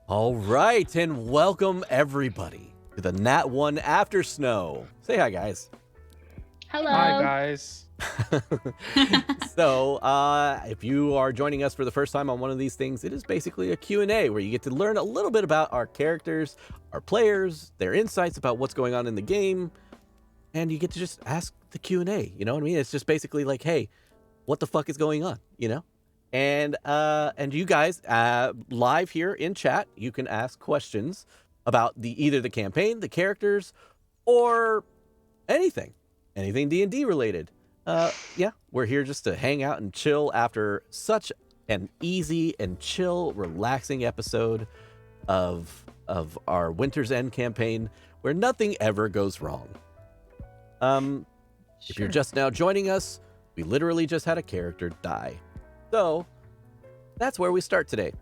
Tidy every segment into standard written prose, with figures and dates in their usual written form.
All right, and welcome everybody to the Nat1 AfterSnow. Say hi, guys. Hello. Hi, guys. So, if you are joining us for the first time on one of these things, it is basically a Q&A where you get to learn a little bit about our characters, our players, their insights about what's going on in the game, and you get to just ask the Q&A. You know what I mean? It's just basically like, hey, what the fuck is going on? You know? And you guys live here in chat, you can ask questions about either the campaign, the characters, or anything D&D related. Yeah, we're here just to hang out and chill after such an easy and chill, relaxing episode of our Winter's End campaign where nothing ever goes wrong. If you're just now joining us, we literally just had a character die. So that's where we start today.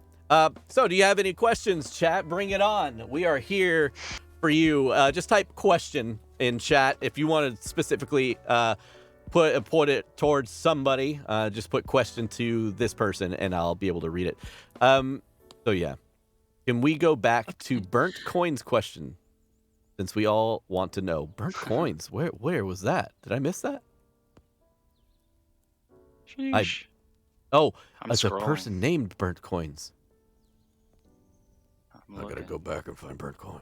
So do you have any questions, chat? Bring it on. We are here for you. Just type question in chat if you want to specifically put it towards somebody. Just put question to this person and I'll be able to read it. So yeah, can we go back to burnt coins question? Since we all want to know burnt coins, where was that? Did I miss that? It's a person named Burnt Coins. I gotta go back and find Burnt Coin.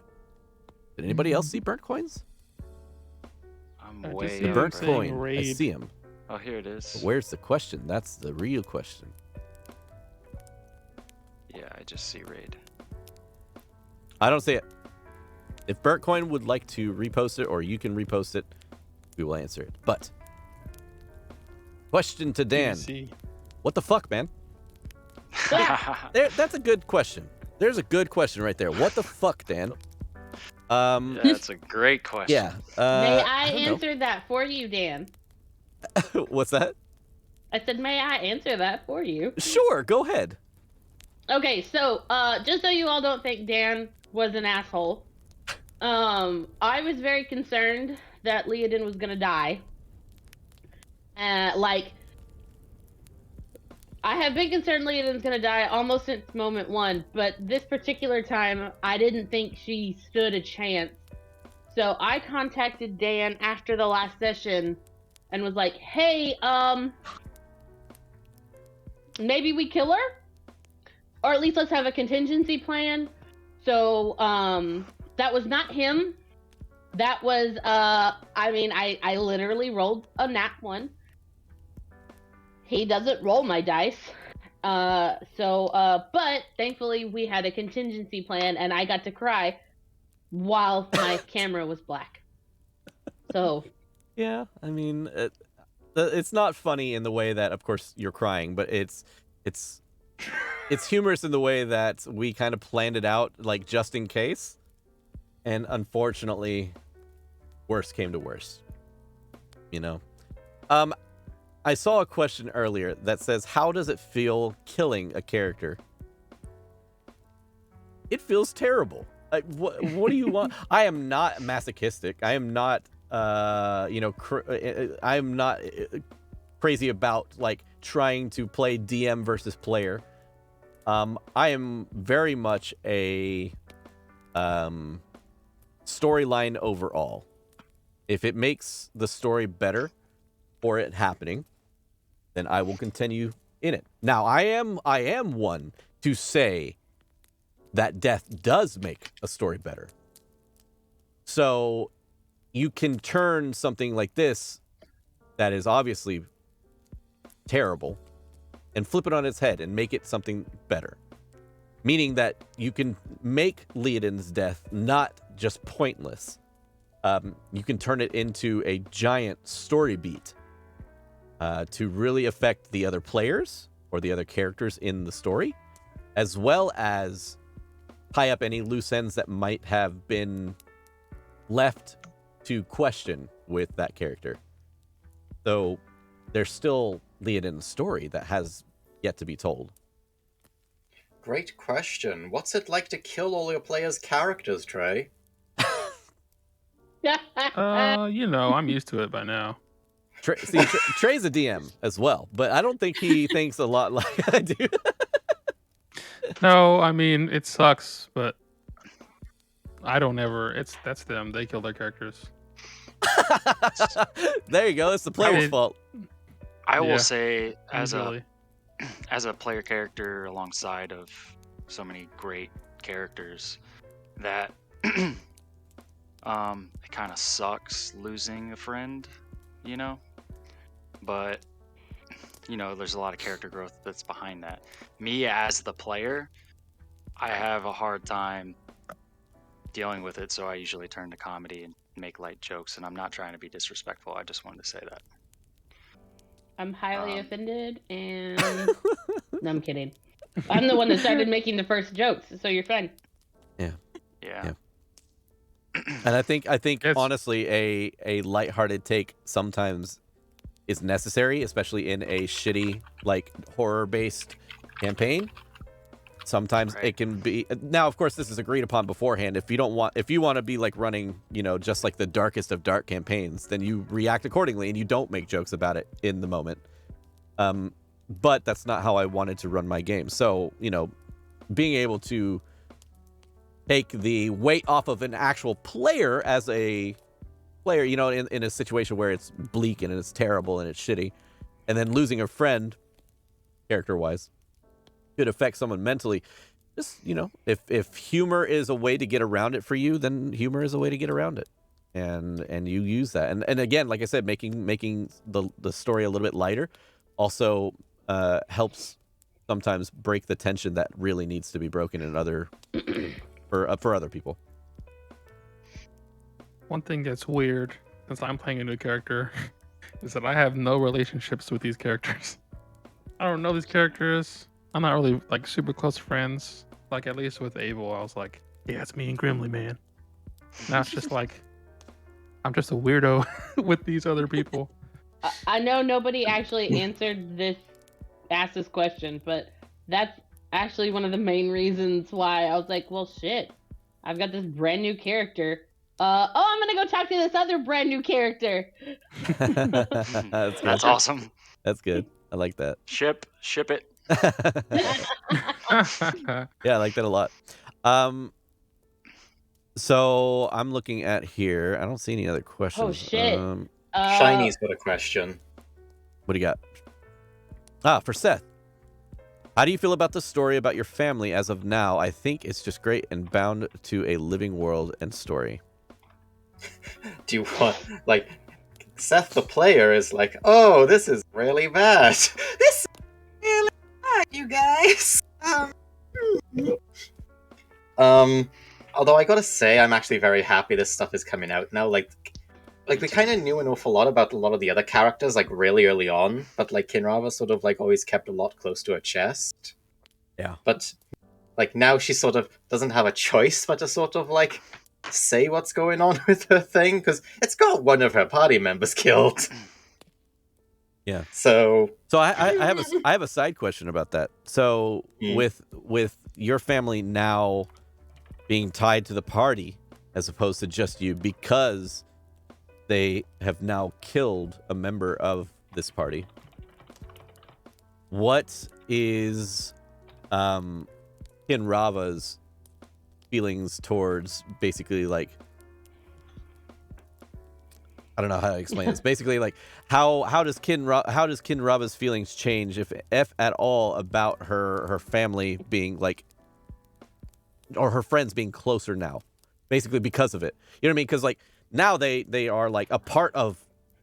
Did anybody else see Burnt Coins? I'm way the Burnt Coin. Raid. I see him. Oh, here it is. But where's the question? That's the real question. Yeah, I just see raid. I don't see it. If Burnt Coin would like to repost it, or you can repost it, we will answer it. But question to Dan. What the fuck, man? That's a good question. There's a good question right there. What the fuck, Dan? Yeah, that's a great question. Yeah. May I answer that for you, Dan? What's that? I said, may I answer that for you? Sure, go ahead. Okay, so just so you all don't think Dan was an asshole, I was very concerned that Leodin was gonna die. I have been concerned Leodin's gonna die almost since moment one, but this particular time, I didn't think she stood a chance. So I contacted Dan after the last session and was like, hey, maybe we kill her? Or at least let's have a contingency plan. So, that was not him. That was, I literally rolled a Nat1. He doesn't roll my dice. But thankfully we had a contingency plan and I got to cry while my camera was black. So. Yeah, I mean, it's not funny in the way that, of course, you're crying, but it's humorous in the way that we kind of planned it out, like, just in case. And unfortunately, worse came to worse. You know? I saw a question earlier that says, how does it feel killing a character? It feels terrible. Like, what do you want? I am not masochistic. I am not, I'm not crazy about, like, trying to play DM versus player. I am very much a storyline overall. If it makes the story better for it happening, then I will continue in it. Now, I am one to say that death does make a story better. So you can turn something like this that is obviously terrible and flip it on its head and make it something better. Meaning that you can make Leodin's death not just pointless. You can turn it into a giant story beat to really affect the other players or the other characters in the story, as well as tie up any loose ends that might have been left to question with that character. So there's still Leodin's story that has yet to be told. Great question. What's it like to kill all your players' characters, Trey? I'm used to it by now. Trey's a DM as well, but I don't think he thinks a lot like I do. No, I mean it sucks, but I don't ever. That's them. They kill their characters. There you go. It's the player's would- fault. I will Yeah, say, Usually. as a player character alongside of so many great characters, that it kind of sucks losing a friend, you know. But there's a lot of character growth that's behind that. Me as the player, I have a hard time dealing with it, so I usually turn to comedy and make light jokes. And I'm not trying to be disrespectful. I just wanted to say that. I'm highly offended, and no, I'm kidding. I'm the one that started making the first jokes, so you're fine. Yeah. And I think It's- honestly, a lighthearted take sometimes is necessary, especially in a shitty like horror-based campaign. Sometimes Right. it can be. Now, of course, this is agreed upon beforehand. If you want to be like running, just like the darkest of dark campaigns, then you react accordingly and you don't make jokes about it in the moment. But that's not how I wanted to run my game. So, being able to take the weight off of an actual player as a player, in a situation where it's bleak and it's terrible and it's shitty, and then losing a friend, character-wise, could affect someone mentally. Just, if humor is a way to get around it for you, then humor is a way to get around it, and you use that. And again, like I said, making the story a little bit lighter also helps sometimes break the tension that really needs to be broken in other for other people. One thing that's weird, since I'm playing a new character, is that I have no relationships with these characters. I don't know these characters. I'm not really like super close friends. Like at least with Abel, I was like, yeah, it's me and Grimly, man. Now it's just like I'm just a weirdo with these other people. I know nobody actually asked this question, but that's actually one of the main reasons why I was like, well, shit, I've got this brand new character. I'm gonna go talk to this other brand new character. That's good. That's awesome. That's good. I like that. Ship it. Yeah, I like that a lot. So I'm looking at here. I don't see any other questions. Oh, shit. Shiny's got a question. What do you got? For Seth. How do you feel about the story about your family as of now? I think it's just great and bound to a living world and story. Do you want, like, Seth the player is like, oh, this is really bad. This is really bad, you guys. Although I gotta say, I'm actually very happy this stuff is coming out now. Like we kind of knew an awful lot about a lot of the other characters, like, really early on, but, like, Kinrava sort of, like, always kept a lot close to her chest. Yeah. But, like, now she sort of doesn't have a choice but to sort of, like, say what's going on with her thing, because it's got one of her party members killed. Yeah. So I have a side question about that. So with your family now being tied to the party as opposed to just you, because they have now killed a member of this party, what is Kinrava's feelings towards basically, like, I don't know how to explain this. Basically, like, how does Kinrava's feelings change, if at all, about her family being like, or her friends being closer now, basically because of it? You know what I mean? Because, like, now they are like a part of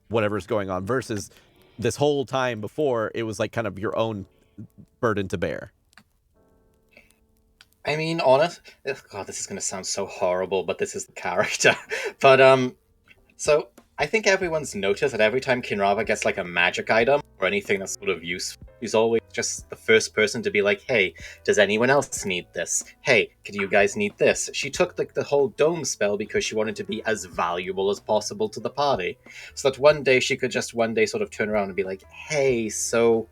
whatever's going on, versus this whole time before it was like kind of your own burden to bear. I mean, God, this is going to sound so horrible, but this is the character. But, so I think everyone's noticed that every time Kinrava gets, like, a magic item or anything that's sort of useful, he's always just the first person to be like, hey, does anyone else need this? Hey, do you guys need this? She took, like, the whole dome spell because she wanted to be as valuable as possible to the party. So that one day she could just sort of turn around and be like, hey, so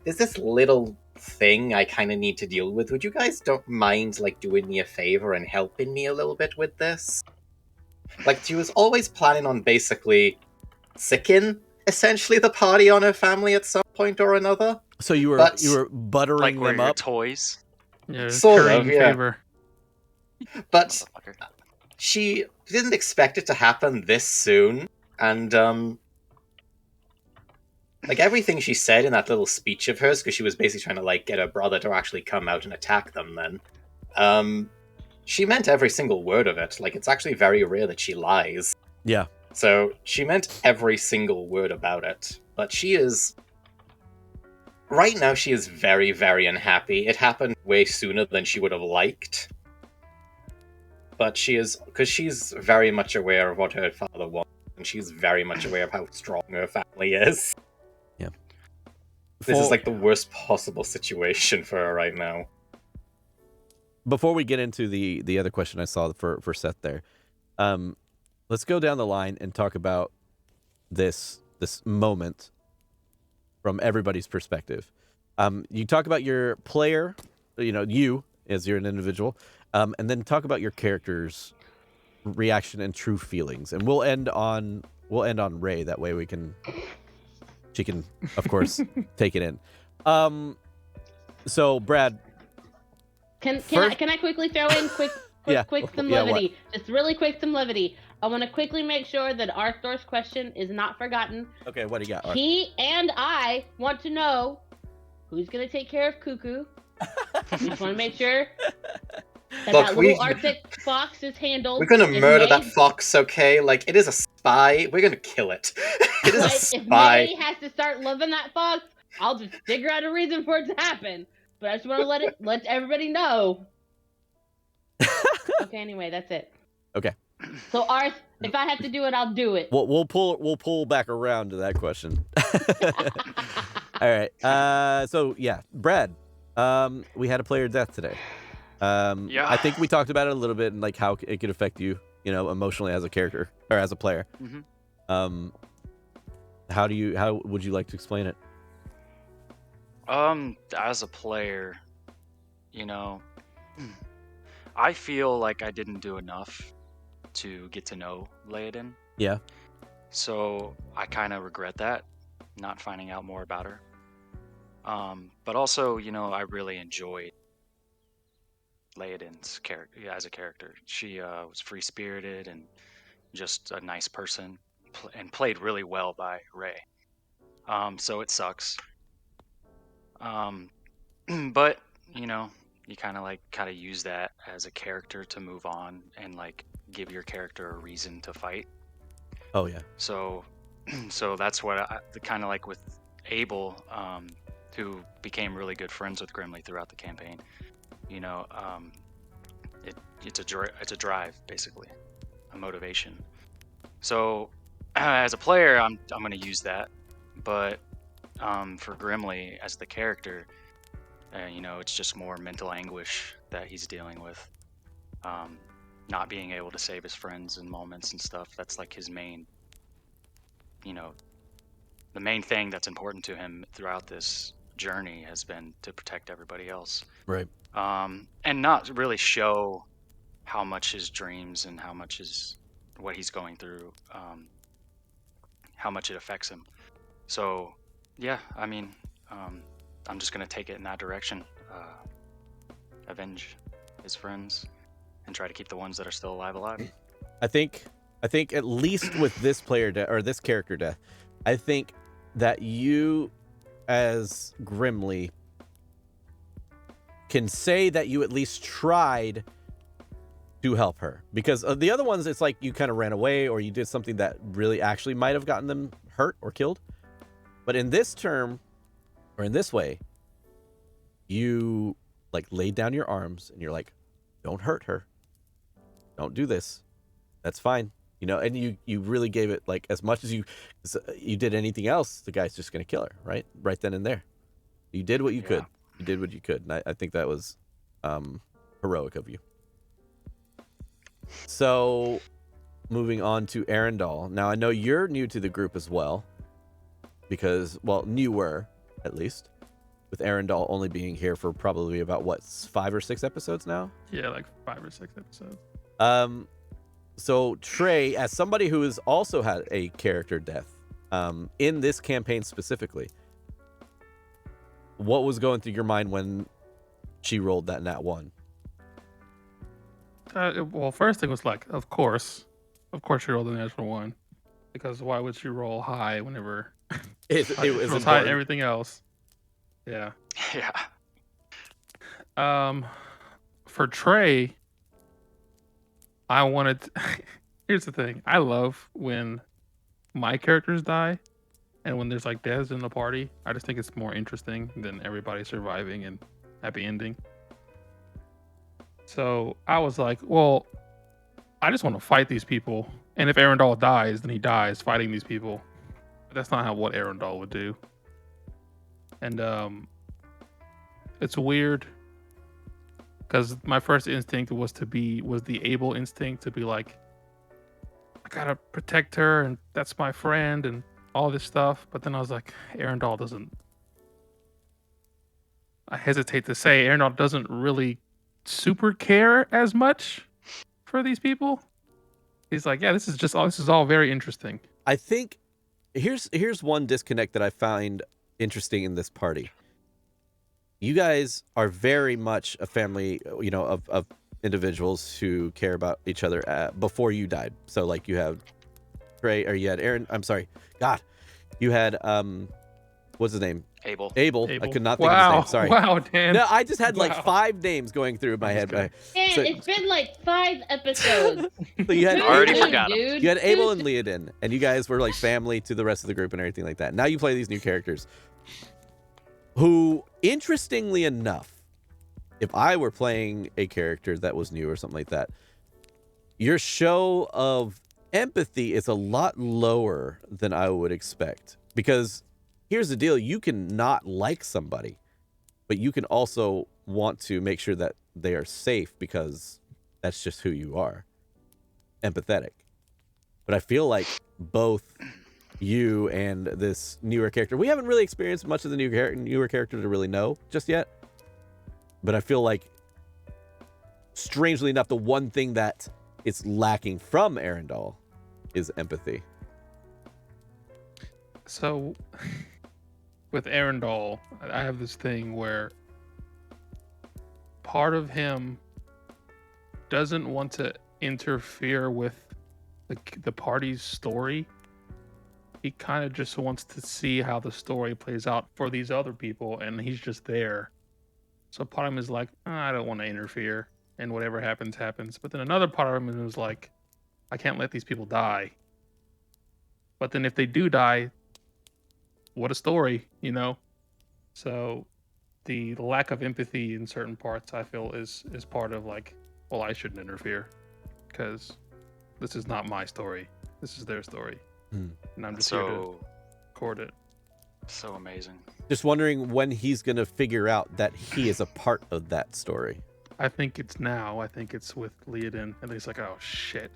there's this little thing I kind of need to deal with. Would you guys don't mind, like, doing me a favor and helping me a little bit with this? Like, she was always planning on basically sicking, essentially, the party on her family at some point or another. So you were But- buttering Like where them your up. toys. Yeah, Sort currying of, yeah. favor. But Motherfucker. she didn't expect it to happen this soon, and like everything she said in that little speech of hers, because she was basically trying to like get her brother to actually come out and attack them. Then, she meant every single word of it. Like it's actually very rare that she lies. Yeah. So she meant every single word about it. But she is right now. She is very, very unhappy. It happened way sooner than she would have liked. But she is, because she's very much aware of what her father wants, and she's very much aware of how strong her family is. This is like the worst possible situation for her right now. Before we get into the other question I saw for Seth there, let's go down the line and talk about this moment from everybody's perspective. You talk about your player, you as you're an individual, and then talk about your character's reaction and true feelings. And we'll end on Ray. That way she can, of course, take it in. So Brad, Can first- I quickly throw in quick some Yeah, levity? Just really quick some levity. I want to quickly make sure that Arthur's question is not forgotten. okay, what do you got? Arthur? He and I want to know who's gonna take care of Cuckoo. We just want to make sure that Look, that little Arctic fox is handled. We're gonna If murder May- that fox, okay? Like, it is a spy. We're gonna kill it. It is a If spy. May has to start loving that fox, I'll just figure out a reason for it to happen. But I just want to let everybody know. Okay, anyway, that's it. Okay. So Arth, if I have to do it, I'll do it. We'll pull back around to that question. All right. So yeah, Brad. We had a player death today. Yeah. I think we talked about it a little bit and like how it could affect you, emotionally as a character or as a player. Mhm. How would you like to explain it? As a player, I feel like I didn't do enough to get to know Laodin. Yeah. So I kind of regret that, not finding out more about her. But also, I really enjoyed Laodin's character as a character. She was free spirited and just a nice person, and played really well by Ray. So it sucks. But you kind of use that as a character to move on and like give your character a reason to fight. Oh yeah. So that's what I kind of like with Abel, who became really good friends with Grimly throughout the campaign. It's a drive, basically, a motivation. So as a player, I'm going to use that, but for Grimly as the character, it's just more mental anguish that he's dealing with. Not being able to save his friends in moments and stuff. That's like his main, the main thing that's important to him throughout this journey has been to protect everybody else. Right. And not really show how much his dreams and how much what he's going through, how much it affects him. So, yeah, I mean, I'm just going to take it in that direction. Avenge his friends and try to keep the ones that are still alive. I think at least with this player death or this character death, I think that you as Grimly can say that you at least tried to help her, because the other ones it's like you kind of ran away or you did something that really actually might have gotten them hurt or killed. But in this term or in this way, you like laid down your arms and you're like, don't hurt her. Don't do this. That's fine. And you really gave it like as much as you did anything else, the guy's just going to kill her, right? Right then and there. You did what you could. You did what you could. And I think that was heroic of you. So moving on to Arundel. Now I know you're new to the group as well because, well, newer at least, with Arundel only being here for probably about 5 or 6 episodes now? Yeah, like 5 or 6 episodes. So Trey, as somebody who has also had a character death, in this campaign specifically, what was going through your mind when she rolled that nat 1? Well, first thing was like, of course she rolled the natural one, because why would she roll high whenever It she was rolls high and important. everything else? Yeah. Yeah. For Trey, I wanted. Here's the thing: I love when my characters die, and when there's like deaths in the party. I just think it's more interesting than everybody surviving and happy ending. So I was like, well, I just want to fight these people, and if Arundel dies, then he dies fighting these people. But that's not what Arundel would do. And it's weird because my first instinct was the able instinct to be like, I gotta protect her, and that's my friend, and all this stuff. But then I was like, Arundel doesn't. I hesitate to say Arundel doesn't really super care as much for these people. He's like, yeah, this is all very interesting. I think here's one disconnect that I find interesting in this party. You guys are very much a family, you know, of individuals who care about each other before you died. So like you have Trey, or you had Aaron. I'm sorry, God, you had what's his name? Abel. I could not think of his name. Sorry. Wow, Dan. No, I just had like Wow. 5 names going through my head. kidding. Man, So- it's been like 5 episodes. So you had Too Already soon, forgot 'em. dude. You had Too Abel soon. and Leodin, and you guys were like family to the rest of the group and everything like that. Now you play these new characters who, interestingly enough, if I were playing a character that was new or something like that, your show of empathy is a lot lower than I would expect. Because here's the deal, you can not like somebody, but you can also want to make sure that they are safe because that's just who you are. Empathetic. But I feel like both you and this newer character, we haven't really experienced much of the newer character to really know just yet. But I feel like, strangely enough, the one thing that is lacking from Arundel is empathy. So, with Arundel, I have this thing where part of him doesn't want to interfere with the party's story. He kind of just wants to see how the story plays out for these other people, and he's just there. So part of him is like, I don't want to interfere, and whatever happens, happens. But then another part of him is like, I can't let these people die. But then if they do die, what a story, you know? So the lack of empathy in certain parts, I feel, is part of like, well, I shouldn't interfere because this is not my story. This is their story. Hmm. And I'm just here to So record it. so amazing. Just wondering when he's going to figure out that he is a part of that story. I think it's now. I think it's with Leodin. And he's like, oh, shit.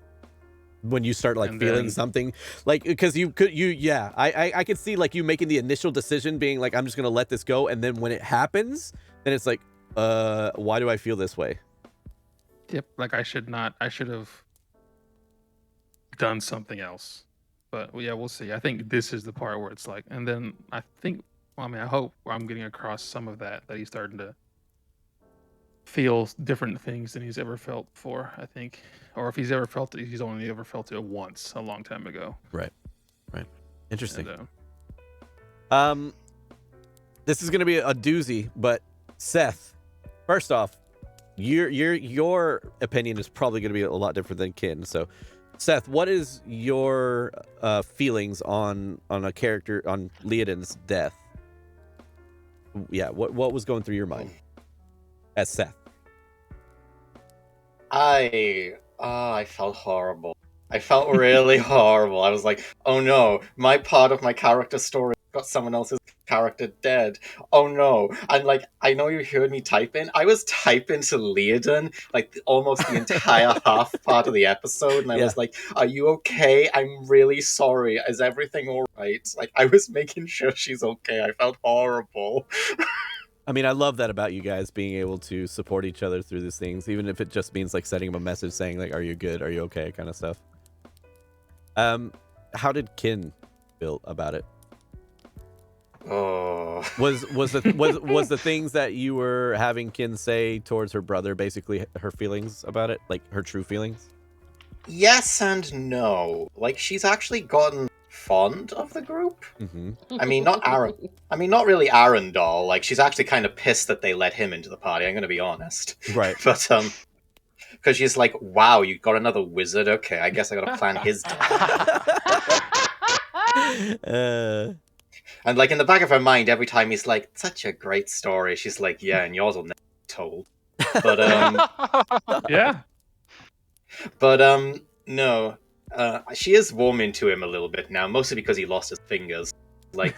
When you start like And feeling then- something, like, because I could see like you making the initial decision being like, I'm just going to let this go. And then when it happens, then it's like, why do I feel this way? Yep. Like I should have done something else. But yeah, we'll see. I think this is the part where it's like, and then I hope I'm getting across some of that he's starting to feel different things than he's ever felt before, I think. Or if he's ever felt it, he's only ever felt it once a long time ago. Interesting. And, This is going to be a doozy, but Seth, first off, your opinion is probably going to be a lot different than Kin. So, Seth, what is your feelings on a character, on Leodin's death? Yeah, what was going through your mind as Seth? I felt horrible. I felt really horrible. I was like, oh no, my part of my character story got someone else's character dead. Oh no. And like, I know you heard me type in. I was typing to Leodin like almost the entire half part of the episode, and I was like, are you okay? I'm really sorry. Is everything alright? Like, I was making sure she's okay. I felt horrible. I mean, I love that about you guys, being able to support each other through these things, even if it just means like sending him a message saying like, are you good? Are you okay? Kind of stuff. How did Kin feel about it? Oh. Was the things that you were having Kin say towards her brother basically her feelings about it, like her true feelings? Yes and no. Like, she's actually gotten fond of the group. Mm-hmm. I mean, not Aaron. I mean, not really Arundel. Like, she's actually kind of pissed that they let him into the party. I'm going to be honest. Right. But because she's like, "Wow, you got another wizard? Okay, I guess I got to plan his death." And like in the back of her mind, every time he's like, "Such a great story," she's like, "Yeah, and yours will never be told." But Yeah. but no, she is warming to him a little bit now, mostly because he lost his fingers. Like,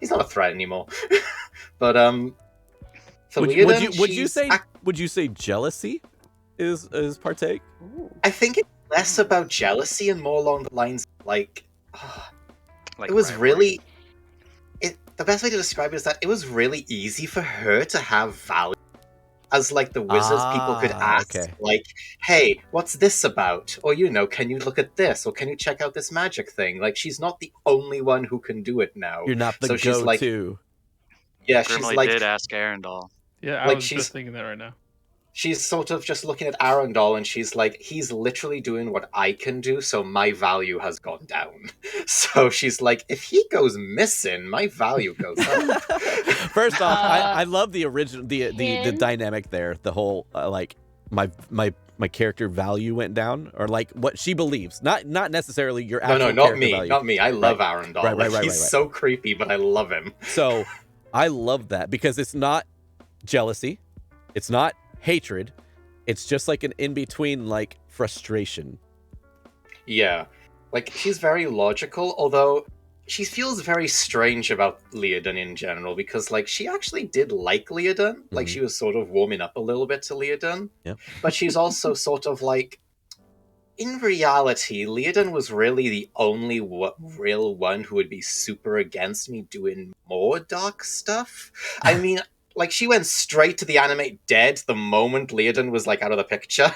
he's not a threat anymore. But for Leoden, would you say jealousy is partake? I think it's less about jealousy and more along the lines of, like, Like it was rivalry. really. The best way to describe it is that it was really easy for her to have value. As like the wizards, people could ask, okay. like, "Hey, what's this about?" Or, you know, "Can you look at this?" Or, "Can you check out this magic thing?" Like, she's not the only one who can do it now. You're not the So she's like, go-to. yeah, Grimly she's like, did ask Arundel. Yeah, I Like, was she's- just thinking that right now. she's sort of just looking at Arundel and she's like, "He's literally doing what I can do, so my value has gone down." So she's like, "If he goes missing, my value goes up." First off, I love the original the Kin? dynamic there. The whole like my character value went down, or like what she believes, not necessarily your actual No, not character me, value. not me. I love Arundel. Right, Like, right, he's right. so creepy, but I love him. So I love that because it's not jealousy, it's not hatred, it's just like an in between, like frustration. Yeah. Like, she's very logical, although she feels very strange about Leoden in general, because, like, she actually did like Leoden. Like, Mhm. she was sort of warming up a little bit to Leoden. Yep. But she's also sort of like, in reality, Leoden was really the only real one who would be super against me doing more dark stuff. I mean, like, she went straight to the animate dead the moment Leoden was, like, out of the picture.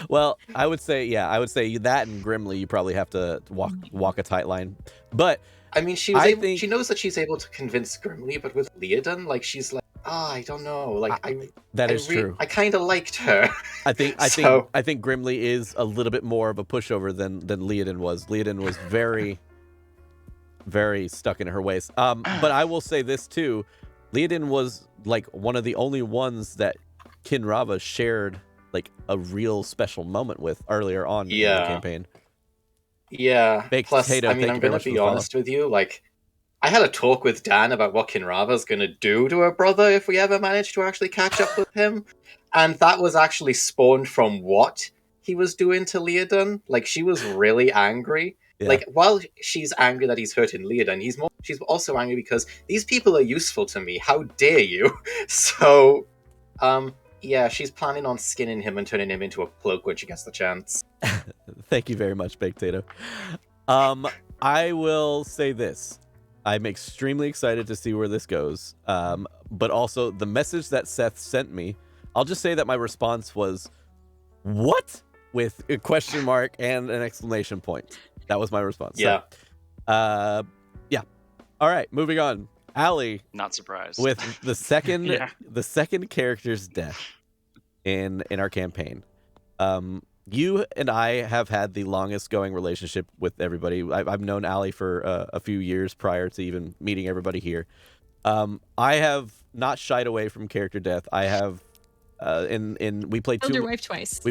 Well, I would say that and Grimly, you probably have to walk a tight line. But I mean, she knows that she's able to convince Grimly, but with Leoden, like, she's like, I don't know. Like, that is true. I kind of liked her. I think Grimly is a little bit more of a pushover than Leoden was. Leoden was very, very stuck in her ways. But I will say this too, Leoden was like one of the only ones that Kinrava shared like a real special moment with earlier on in the campaign. Yeah. Baked Plus, potato, I mean, thank I'm you very going much to for be the follow. honest with you. Like, I had a talk with Dan about what Kinrava's going to do to her brother if we ever manage to actually catch up with him. And that was actually spawned from what he was doing to Leoden. Like, she was really angry. Yeah. Like, while she's angry that he's hurting Leoden, she's also angry because these people are useful to me. How dare you? So, yeah, she's planning on skinning him and turning him into a cloak when she gets the chance. Thank you very much, Baked Potato. I will say this. I'm extremely excited to see where this goes. But also the message that Seth sent me, I'll just say that my response was, "What?" with a question mark and an exclamation point. That was my response. Yeah. So, yeah. All right, moving on. Allie, Not surprised. with the second Yeah. the second character's death in our campaign. You and I have had the longest going relationship with everybody. I've known Allie for a few years prior to even meeting everybody here. I have not shied away from character death. I have we played Killed your two. wife twice.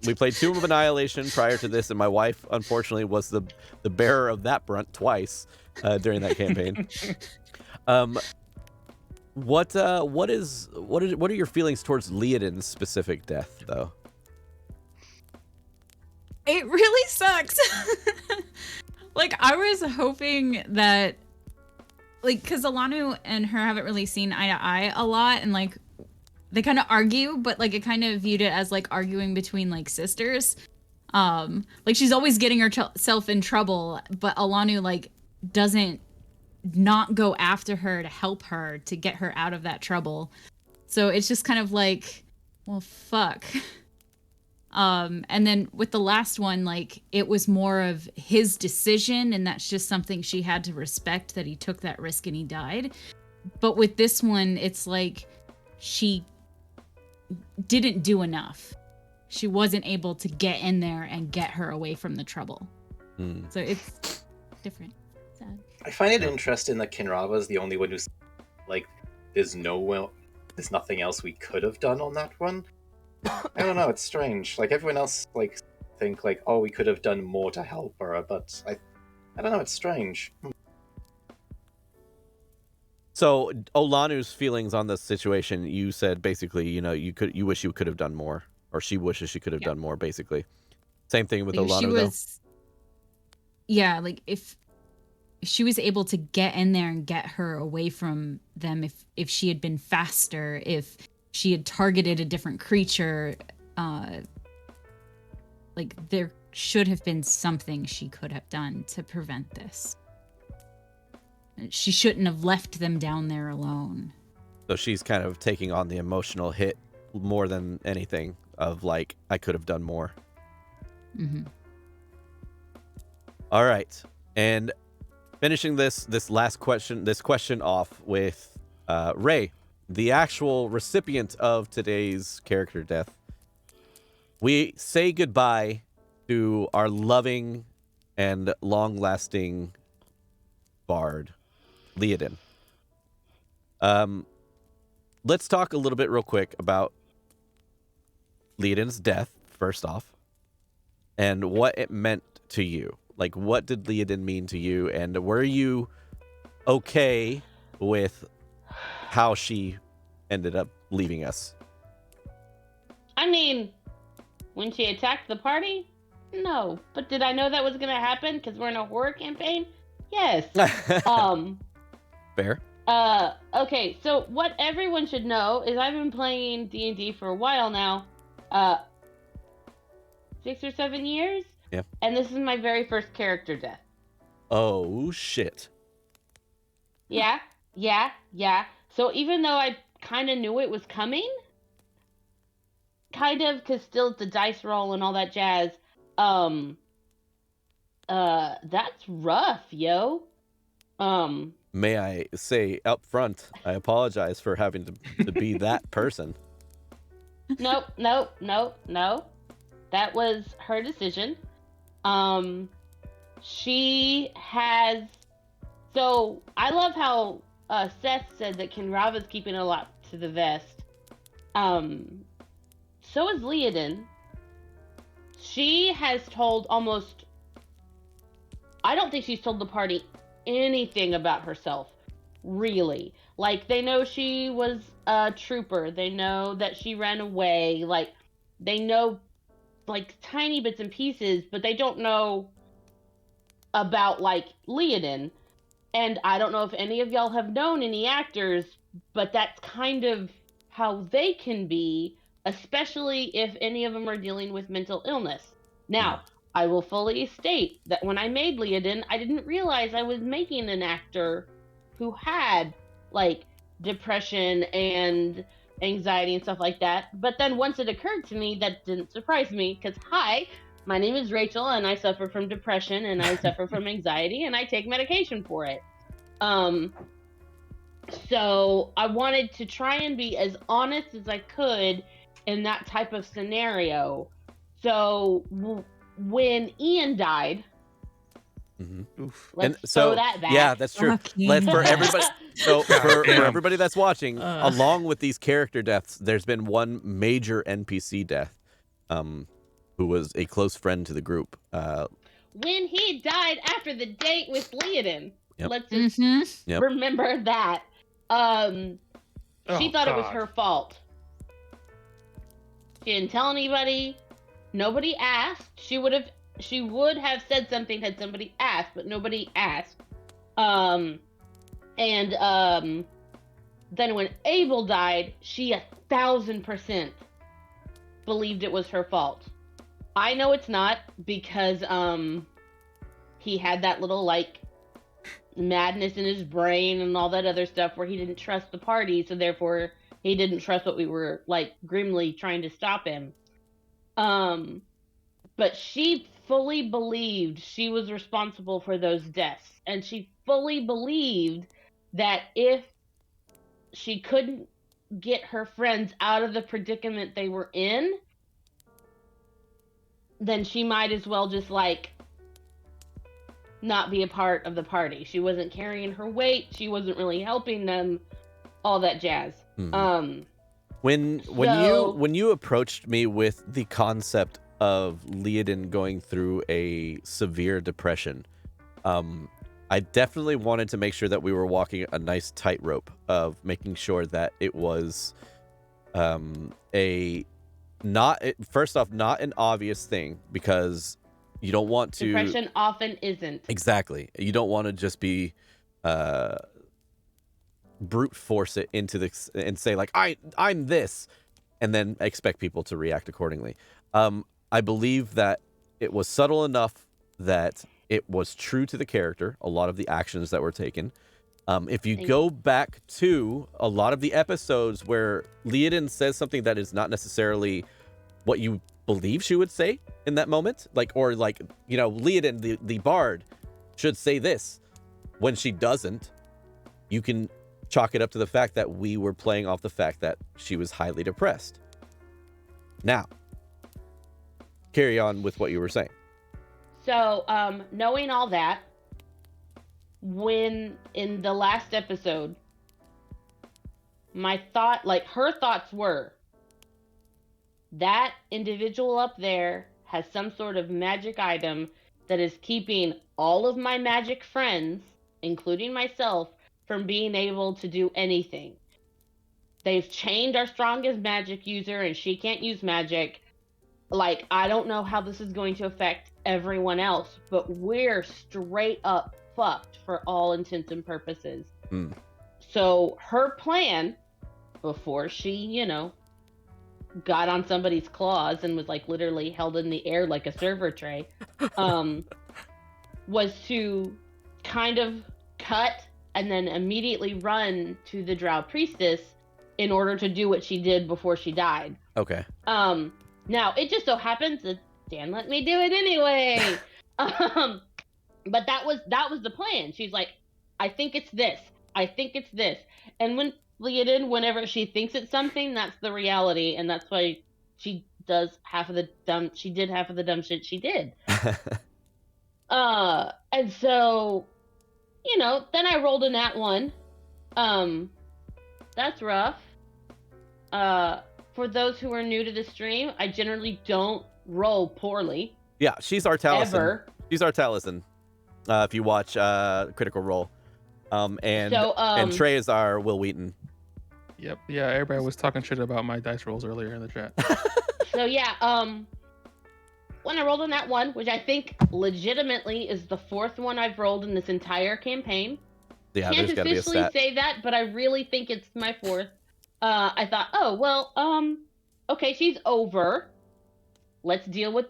We played Tomb of Annihilation prior to this, and my wife unfortunately was the bearer of that brunt twice during that campaign. What are your feelings towards Leoden's specific death, though? It really sucks. Like, I was hoping that, like, because Alanu and her haven't really seen eye to eye a lot, and like they kind of argue, but like it kind of viewed it as like arguing between like sisters. Like she's always getting herself in trouble, but Alanu like doesn't not go after her to help her to get her out of that trouble. So it's just kind of like, well, fuck. And then with the last one, like it was more of his decision, and that's just something she had to respect, that he took that risk and he died. But with this one, it's like she didn't do enough. She wasn't able to get in there and get her away from the trouble. So it's different. Sad. I find it interesting that Kinrava is the only one who's like, there's nothing else we could have done on that one. I don't know, it's strange. Like everyone else like think like, oh, we could have done more to help her, but I don't know, it's strange. So Olanu's feelings on this situation, you said basically, you wish you could have done more, or she wishes she could have done more, basically. Same thing with Like, Olanu, though. Yeah, like if she was able to get in there and get her away from them, if she had been faster, if she had targeted a different creature, like there should have been something she could have done to prevent this. She shouldn't have left them down there alone. So she's kind of taking on the emotional hit more than anything of like, I could have done more. Mm-hmm. All right. And finishing this question off with Ray, the actual recipient of today's character death. We say goodbye to our loving and long-lasting bard, Leodin. Let's talk a little bit real quick about Leodin's death, first off, and what it meant to you. Like, what did Leodin mean to you, and were you okay with how she ended up leaving us? I mean, when she attacked the party, no. But did I know that was gonna happen because we're in a horror campaign? Yes. Fair. Okay, so what everyone should know is I've been playing D&D for a while now. 6 or 7 years? Yeah. And this is my very first character death. Oh, shit. Yeah. So even though I kind of knew it was coming, because still it's a dice roll and all that jazz, that's rough, yo. May I say up front, I apologize for having to be that person. Nope. That was her decision. She has... So, I love how Seth said that Kinrava's keeping a lot to the vest. So is Leodin. She has told almost... I don't think she's told the party anything about herself, really. Like, they know she was a trooper. They know that she ran away. Like, they know, like, tiny bits and pieces, but they don't know about, like, Leodin. And I don't know if any of y'all have known any actors, but that's kind of how they can be, especially if any of them are dealing with mental illness. Now, I will fully state that when I made Leodin, I didn't realize I was making an actor who had, like, depression and anxiety and stuff like that. But then once it occurred to me, that didn't surprise me, because, hi, my name is Rachel, and I suffer from depression, and I suffer from anxiety, and I take medication for it. So I wanted to try and be as honest as I could in that type of scenario. So when Ian died, let's throw that back. Yeah, that's true. For everybody, for everybody that's watching, along with these character deaths, there's been one major NPC death, who was a close friend to the group. When he died after the date with Leodin. Yep. Let's just remember that. She thought it was her fault. She didn't tell anybody. Nobody asked. She would have said something had somebody asked, but nobody asked. Then when Abel died, she 1,000% believed it was her fault. I know it's not, because he had that little, like, madness in his brain and all that other stuff where he didn't trust the party, so therefore he didn't trust what we were, like, grimly trying to stop him. But she fully believed she was responsible for those deaths, and she fully believed that if she couldn't get her friends out of the predicament they were in, then she might as well just like not be a part of the party. She wasn't carrying her weight. She wasn't really helping them. All that jazz. When So- you approached me with the concept of Leodin going through a severe depression, I definitely wanted to make sure that we were walking a nice tightrope of making sure that it was first off, not an obvious thing, because you don't want to. Depression often isn't. Exactly. You don't want to just be brute force it into this and say like I'm this, and then expect people to react accordingly. I believe that it was subtle enough that it was true to the character, a lot of the actions that were taken. If you go back to a lot of the episodes where Leodin says something that is not necessarily what you believe she would say in that moment, Leodin, the bard, should say this. When she doesn't, you can chalk it up to the fact that we were playing off the fact that she was highly depressed. Now, carry on with what you were saying. So, knowing all that, when in the last episode, her thoughts were, that individual up there has some sort of magic item that is keeping all of my magic friends, including myself, from being able to do anything. They've chained our strongest magic user and she can't use magic. Like, I don't know how this is going to affect everyone else, but we're straight up fucked for all intents and purposes. So her plan, before she, got on somebody's claws and was like literally held in the air like a server tray, was to kind of cut and then immediately run to the Drow Priestess in order to do what she did before she died. Okay. Now, it just so happens that Dan let me do it anyway. But that was the plan. She's like, I think it's this. I think it's this. And when Leodin, whenever she thinks it's something, that's the reality. And that's why she did half of the dumb shit she did. And so, then I rolled a Nat1. That's rough. For those who are new to the stream, I generally don't roll poorly. Yeah, she's our Taliesin. Ever. She's our Taliesin. If you watch Critical Role. And So, Trey is our Will Wheaton. Yep. Yeah, everybody was talking shit about my dice rolls earlier in the chat. So yeah, when I rolled on that one, which I think legitimately is the fourth one I've rolled in this entire campaign. Yeah, Can't there's got to be a officially stat. say that, but I really think it's my fourth. I thought, oh well, okay, she's over. Let's deal with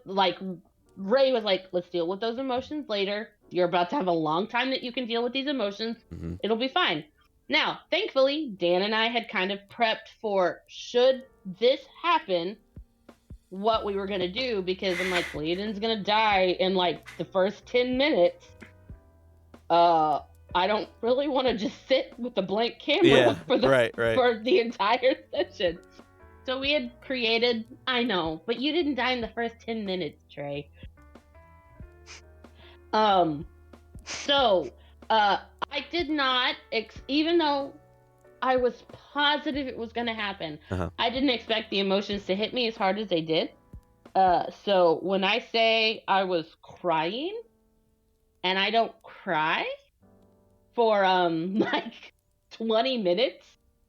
Ray was like, let's deal with those emotions later. You're about to have a long time that you can deal with these emotions. Mm-hmm. It'll be fine. Now, thankfully, Dan and I had kind of prepped for, should this happen, what we were going to do, because I'm like, Leodin's going to die in the first 10 minutes. I don't really want to just sit with a blank camera for the entire session. So we had created, I know, but you didn't die in the first 10 minutes, Trey. I did not, even though I was positive it was going to happen, I didn't expect the emotions to hit me as hard as they did. So when I say I was crying, and I don't cry for 20 minutes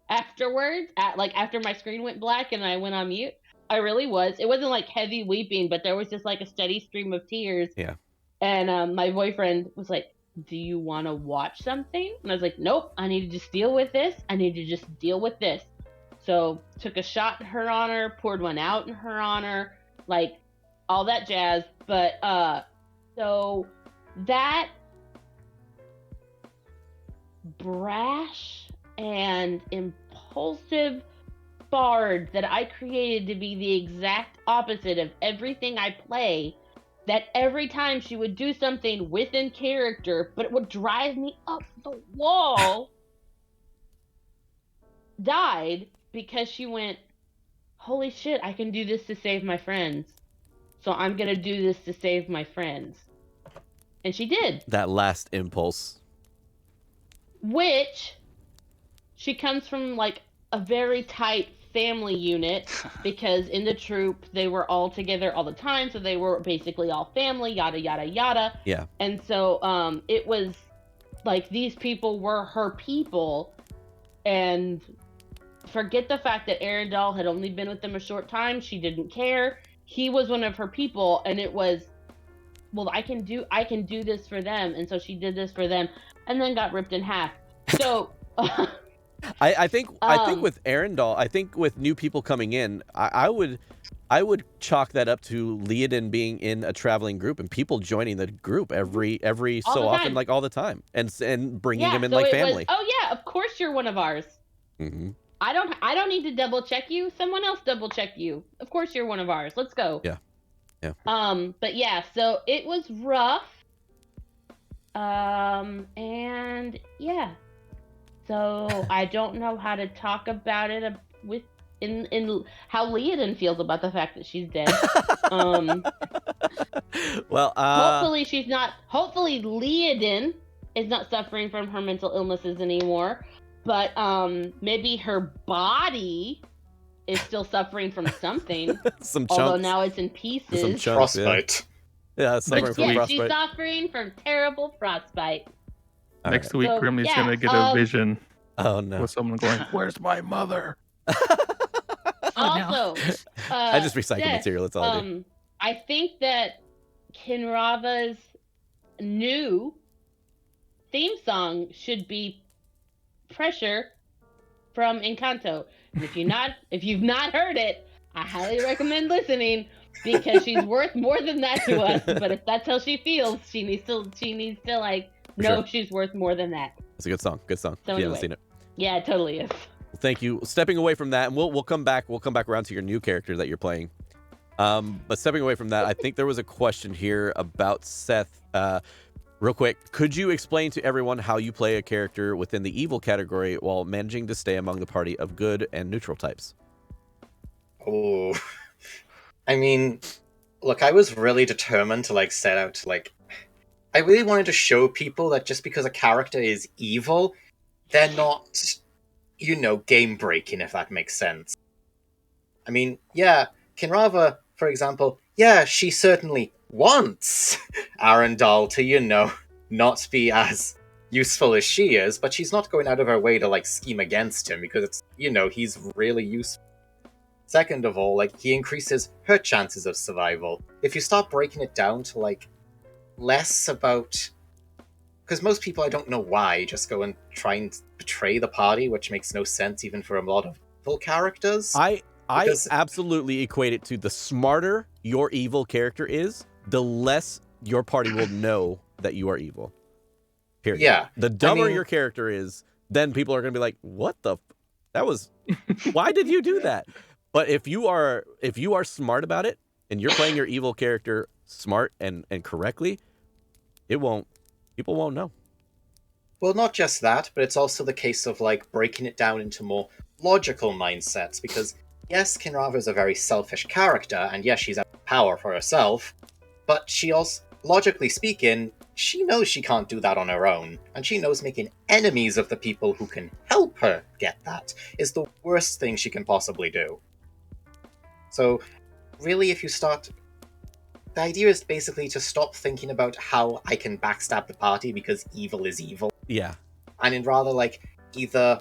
afterwards, after my screen went black and I went on mute, I really was. It wasn't heavy weeping, but there was just a steady stream of tears. Yeah. And my boyfriend was like, do you want to watch something? And I was like, nope, I need to just deal with this. So took a shot in her honor, poured one out in her honor, all that jazz. But so that brash and impulsive bard that I created to be the exact opposite of everything I play, that every time she would do something within character, but it would drive me up the wall, died because she went, holy shit, I can do this to save my friends. So I'm going to do this to save my friends. And she did. That last impulse. Which, she comes from like a very tight family unit, because in the troop they were all together all the time, so they were basically all family, yada yada yada. Yeah. And so it was like these people were her people, and forget the fact that Arendelle had only been with them a short time, she didn't care. He was one of her people, and it was, well, I can do this for them, and so she did this for them, and then got ripped in half. So I think with Arendelle, I think with new people coming in, I would chalk that up to Leoden being in a traveling group and people joining the group every All so the often, time. like all the time, and bringing yeah, him in so like it family. was, oh yeah, of course you're one of ours. Mm-hmm. I don't need to double check you. Someone else double check you. Of course you're one of ours. Let's go. Yeah. Yeah. But yeah, so it was rough. And yeah. So I don't know how to talk about it in how Leoden feels about the fact that she's dead. Well, hopefully Leoden is not suffering from her mental illnesses anymore. But maybe her body is still suffering from something. some Although chunks. now it's in pieces. Some chunks. Frostbite. Yeah, suffering Next from week. She's frostbite. suffering from terrible frostbite. All Next right. week, So, Grimly's yeah, gonna get a vision Oh no. with someone going, "Where's my mother?" Oh, no. Also, I just recycle Steph, material. That's all I do. I think that Kinrava's new theme song should be Pressure from Encanto. And if you've not heard it, I highly recommend listening, because she's worth more than that to us. But if that's how she feels, she needs to like know sure. she's worth more than that. It's a good song. Good song. So if you anyway. haven't seen it. Yeah, it totally is. Well, thank you. Stepping away from that, and we'll come back. We'll come back around to your new character that you're playing. But stepping away from that, I think there was a question here about Seth. Real quick, could you explain to everyone how you play a character within the evil category while managing to stay among the party of good and neutral types? Oh, I mean, look, I was really determined to set out to I really wanted to show people that just because a character is evil, they're not, game breaking, if that makes sense. I mean, yeah, Kinrava, for example, yeah, she certainly wants Arendelle to, not be as useful as she is, but she's not going out of her way to scheme against him, because it's, he's really useful. Second of all, he increases her chances of survival. If you start breaking it down to less about, because most people, I don't know why, just go and try and betray the party, which makes no sense even for a lot of evil characters. I Because- absolutely equate it to the smarter your evil character is, the less your party will know that you are evil. Period. Yeah. The dumber mean- your character is, then people are going to be like, "What the? That was. Why did you do that?" But if you are smart about it and you're playing your evil character smart and correctly, people won't know. Well, not just that, but it's also the case of breaking it down into more logical mindsets, because yes, Kinrava is a very selfish character, and yes, she's out of power for herself, but she also, logically speaking, she knows she can't do that on her own, and she knows making enemies of the people who can help her get that is the worst thing she can possibly do. So, really, if you start... The idea is basically to stop thinking about how I can backstab the party because evil is evil, Yeah. and in rather either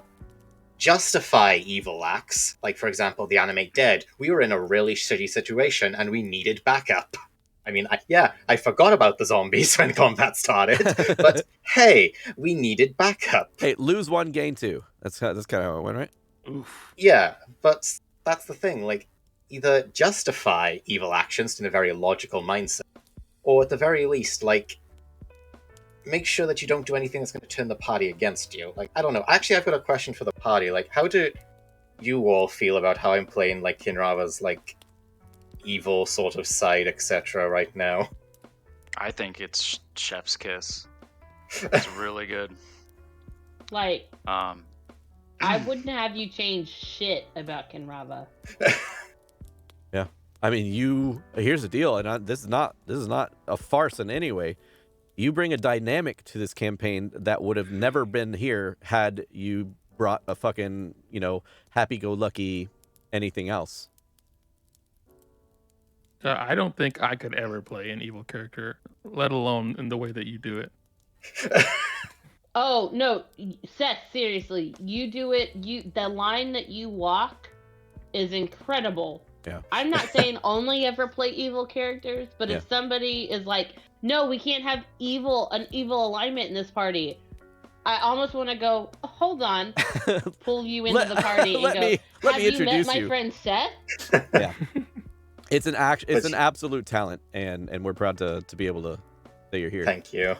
justify evil acts, for example the Animate Dead. We were in a really shitty situation and we needed backup. I mean, I forgot about the zombies when combat started, but hey, we needed backup. Hey, lose one, gain two. That's kind of how it went, right? Oof. Yeah, but that's the thing, either justify evil actions in a very logical mindset, or at the very least, make sure that you don't do anything that's going to turn the party against you. I don't know. Actually, I've got a question for the party. How do you all feel about how I'm playing like Kinrava's like evil sort of side, etc. right now. I think it's Chef's Kiss. It's really good. Like, Um, I wouldn't have you change shit about Kinrava. I mean, here's the deal, and this is not a farce in any way. You bring a dynamic to this campaign that would have never been here had you brought a fucking, happy-go-lucky anything else. I don't think I could ever play an evil character, let alone in the way that you do it. Oh no, Seth, seriously, you do it. The line that you walk is incredible. Yeah. I'm not saying only ever play evil characters, but Yeah. if somebody is like, no, we can't have an evil alignment in this party, I almost want to go, hold on, pull you into the party and let go, me have you met introduce my you. friend Seth? Yeah. It's an But- absolute talent, and we're proud to be able to say you're here. Thank you.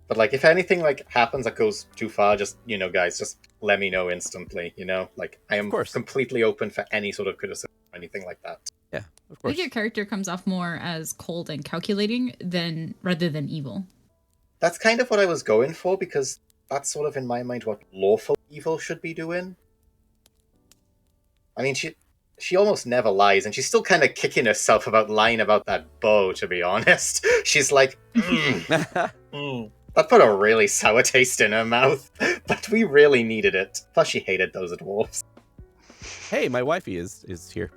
But like, if anything like happens that goes too far, just guys, just let me know instantly. Like I am course. completely open for any sort of criticism or anything like that. Yeah, of I course. think your character comes off more as cold and calculating rather than evil. That's kind of what I was going for, because that's sort of in my mind what lawful evil should be doing. I mean, she almost never lies, and she's still kind of kicking herself about lying about that bow, to be honest. She's like, that put a really sour taste in her mouth, but we really needed it. Plus, she hated those dwarves. Hey, my wifey is here.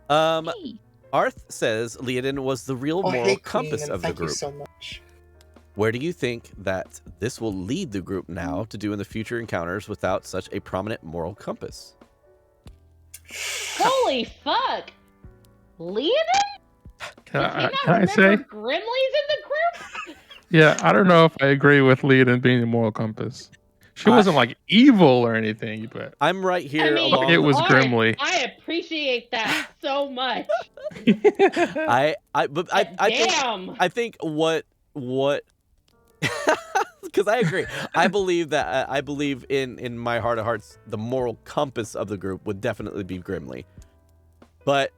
Hey. Arth says Leodin was the real moral hey, compass Queen, and of the thank you group. so much. Where do you think that this will lead the group now to do in the future encounters without such a prominent moral compass? Holy fuck! Leodin? Can Does he I, not can I remember say? Grimley's in the group? Yeah, I don't know if I agree with Leodin being a moral compass. She wasn't like evil or anything, but I'm right here I mean, along. it was Art, Grimly. I appreciate that so much. I Damn. think what because I agree. I believe that I believe in my heart of hearts the moral compass of the group would definitely be Grimly. But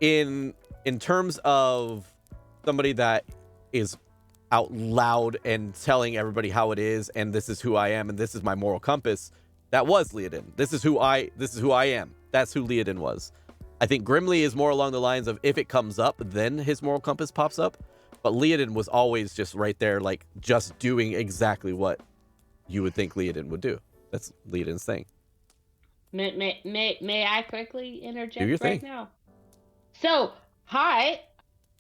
in terms of somebody that is out loud and telling everybody how it is and this is who I am and this is my moral compass, that was Leodin. This is who I am. That's who Leodin was. I think Grimly is more along the lines of if it comes up, then his moral compass pops up. But Leodin was always just right there, like just doing exactly what you would think Leodin would do. That's Leodin's thing. May I quickly interject Do your right thing. now? So, hi,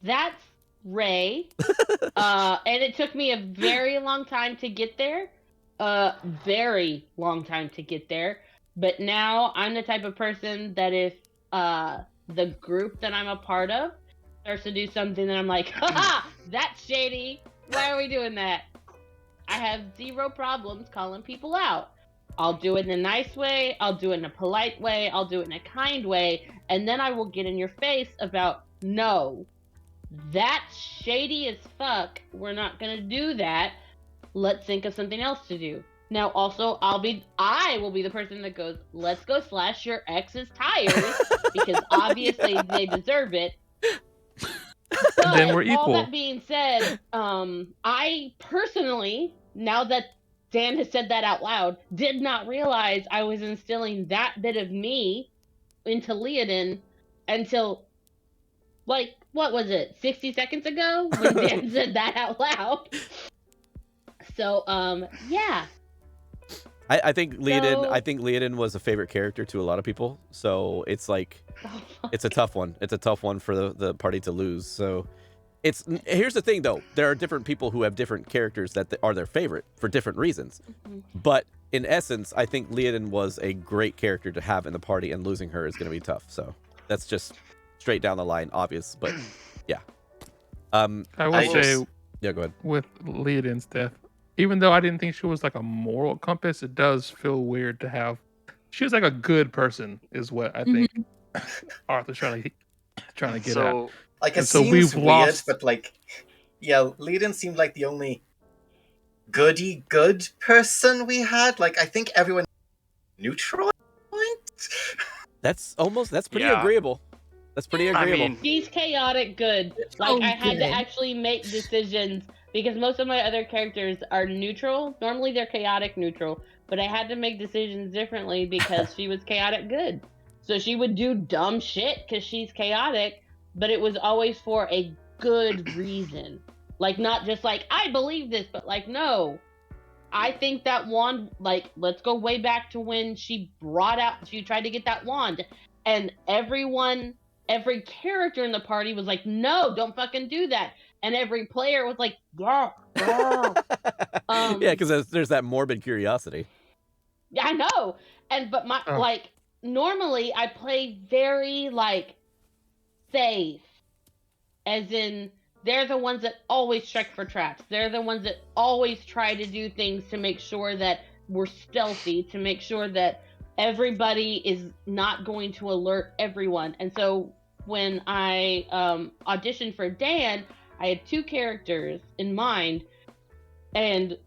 that's Ray. And it took me a very long time to get there. Very long time to get there. But now I'm the type of person that if the group that I'm a part of starts to do something that I'm like, haha, that's shady. Why are we doing that? I have zero problems calling people out. I'll do it in a nice way. I'll do it in a polite way. I'll do it in a kind way. And then I will get in your face about, no, that's shady as fuck. We're not going to do that. Let's think of something else to do. Now, also, I will be the person that goes, let's go slash your ex's tires because obviously they deserve it. But then we're all equal. that being said, I personally, now that Dan has said that out loud, did not realize I was instilling that bit of me into Leodin until, like, what was it, 60 seconds ago when Dan said that out loud. So, yeah. I think Leodin. So- I think Leodin was a favorite character to a lot of people. So it's like it's a tough one. It's a tough one for the party to lose. So here's the thing though. There are different people who have different characters that are their favorite for different reasons. But in essence, I think Leodin was a great character to have in the party, and losing her is going to be tough. So that's just straight down the line, obvious. But yeah. I will I say just- Yeah, go ahead. with Leodin's death, even though I didn't think she was like a moral compass, it does feel weird to have. She was like a good person, is what I think Arthur's trying to get at. So Like, And it so seems we've weird, lost- but like, yeah, Leodin seemed like the only good person we had. Like, I think everyone neutral That's pretty Yeah. agreeable. That's pretty I agreeable. mean, She's chaotic good. Like, Oh, I had good. to actually make decisions because most of my other characters are neutral. Normally they're chaotic neutral, but I had to make decisions differently because she was chaotic good. So she would do dumb shit because she's chaotic, but it was always for a good reason. Like, not just like, I believe this, but like, no. I think that wand, like, let's go way back to when she tried to get that wand. And every character in the party was like, no, don't fucking do that. And every player was like, yeah, yeah. Yeah, because there's that morbid curiosity. Yeah, I know. But Oh. like, normally I play very, like, safe. As in, they're the ones that always check for traps. They're the ones that always try to do things to make sure that we're stealthy, to make sure that everybody is not going to alert everyone. And so when I auditioned for Dan, I had two characters in mind, and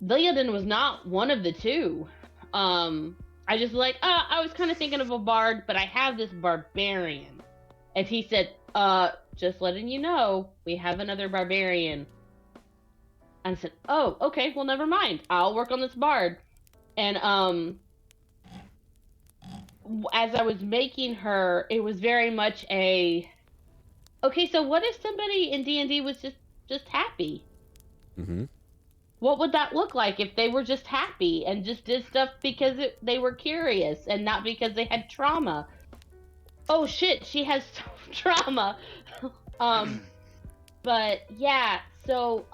Leodin was not one of the two. I just like, I was kind of thinking of a bard, but I have this barbarian. And he said, just letting you know, we have another barbarian. And I said, oh, okay, well, never mind. I'll work on this bard. And as I was making her, it was very much okay, so what if somebody in D&D was just happy? Mm-hmm. What would that look like if they were just happy and just did stuff because they were curious and not because they had trauma? Oh shit, she has trauma. But yeah, so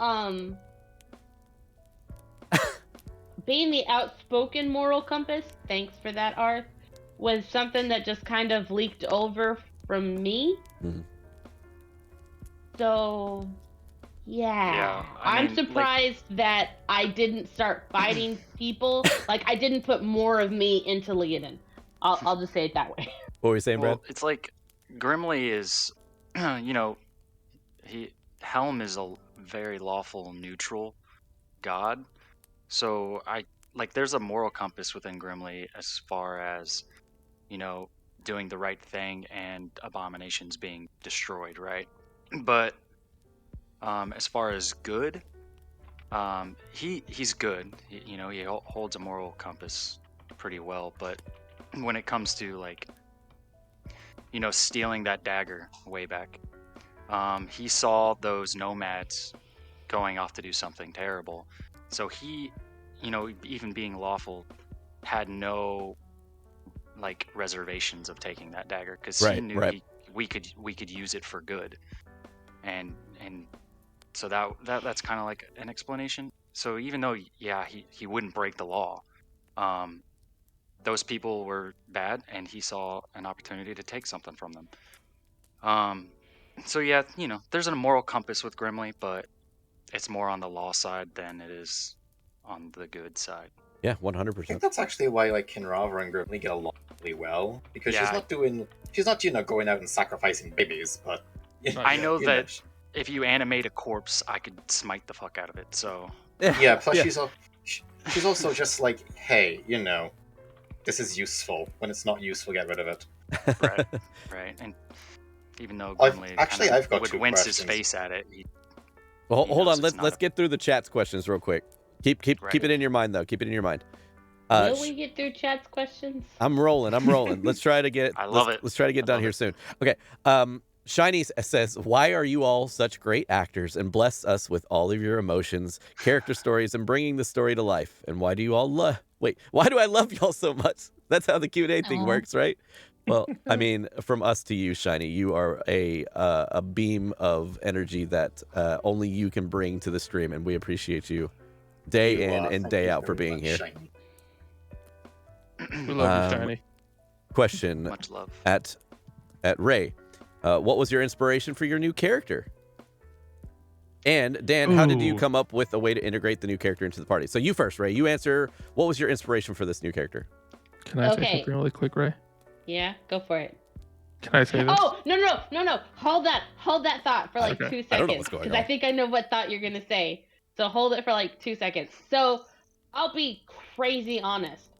being the outspoken moral compass, thanks for that, Arth, was something that just kind of leaked over from me. Mm-hmm. So yeah, I mean, I'm surprised that I didn't start fighting people. Like, I didn't put more of me into Leodin. I'll just say it that way. What were you saying, Brad? well, it's like Grimly is, Helm is a very lawful, neutral god. So there's a moral compass within Grimly as far as, doing the right thing and abominations being destroyed, right? But as far as good, he's good. He holds a moral compass pretty well. But when it comes to stealing that dagger way back, he saw those nomads going off to do something terrible. So he, even being lawful, had no reservations of taking that dagger because he knew we could use it for good, and so that's kind of like an explanation. So even though he wouldn't break the law, those people were bad, and he saw an opportunity to take something from them. So yeah, there's a moral compass with Grimly, but it's more on the law side than it is on the good side. Yeah, I 100%. think that's actually why Kinrava and Grimly get along really well, because Yeah. she's not going out and sacrificing babies, but I know that if you animate a corpse, I could smite the fuck out of it. So yeah. Plus, she's also just like, hey, this is useful. When it's not useful, get rid of it. right. And even though I've Grimly got would two wince his questions. face at it, Well, He hold knows on. it's Let's not get through the chat's questions real quick. Keep it in your mind though. Keep it in your mind. Will we get through chat's questions? I'm rolling. Let's try to get. I love it. Let's try to get I done love here it. soon. Okay. Shiny says, "Why are you all such great actors and bless us with all of your emotions, character stories, and bringing the story to life? And why do you all love? Wait, why do I love y'all so much? That's how the Q&A thing Aw. works, right? Well, I mean, from us to you, Shiny, you are a beam of energy that only you can bring to the stream, and we appreciate you day You in are. and Thank day you out for very being much, here." Shiny. We love you, Shiny. Question much love. at Ray. What was your inspiration for your new character? And Dan, how did you Ooh. come up with a way to integrate the new character into the party? So you first, Ray. You answer. What was your inspiration for this new character? Can I say Okay. something really quick, Ray? Yeah, go for it. Can I say this? Oh, no. Hold that thought for like Okay. 2 I don't know seconds. what's going Because on. I think I know what thought you're going to say. So hold it for like 2 seconds. So I'll be crazy honest.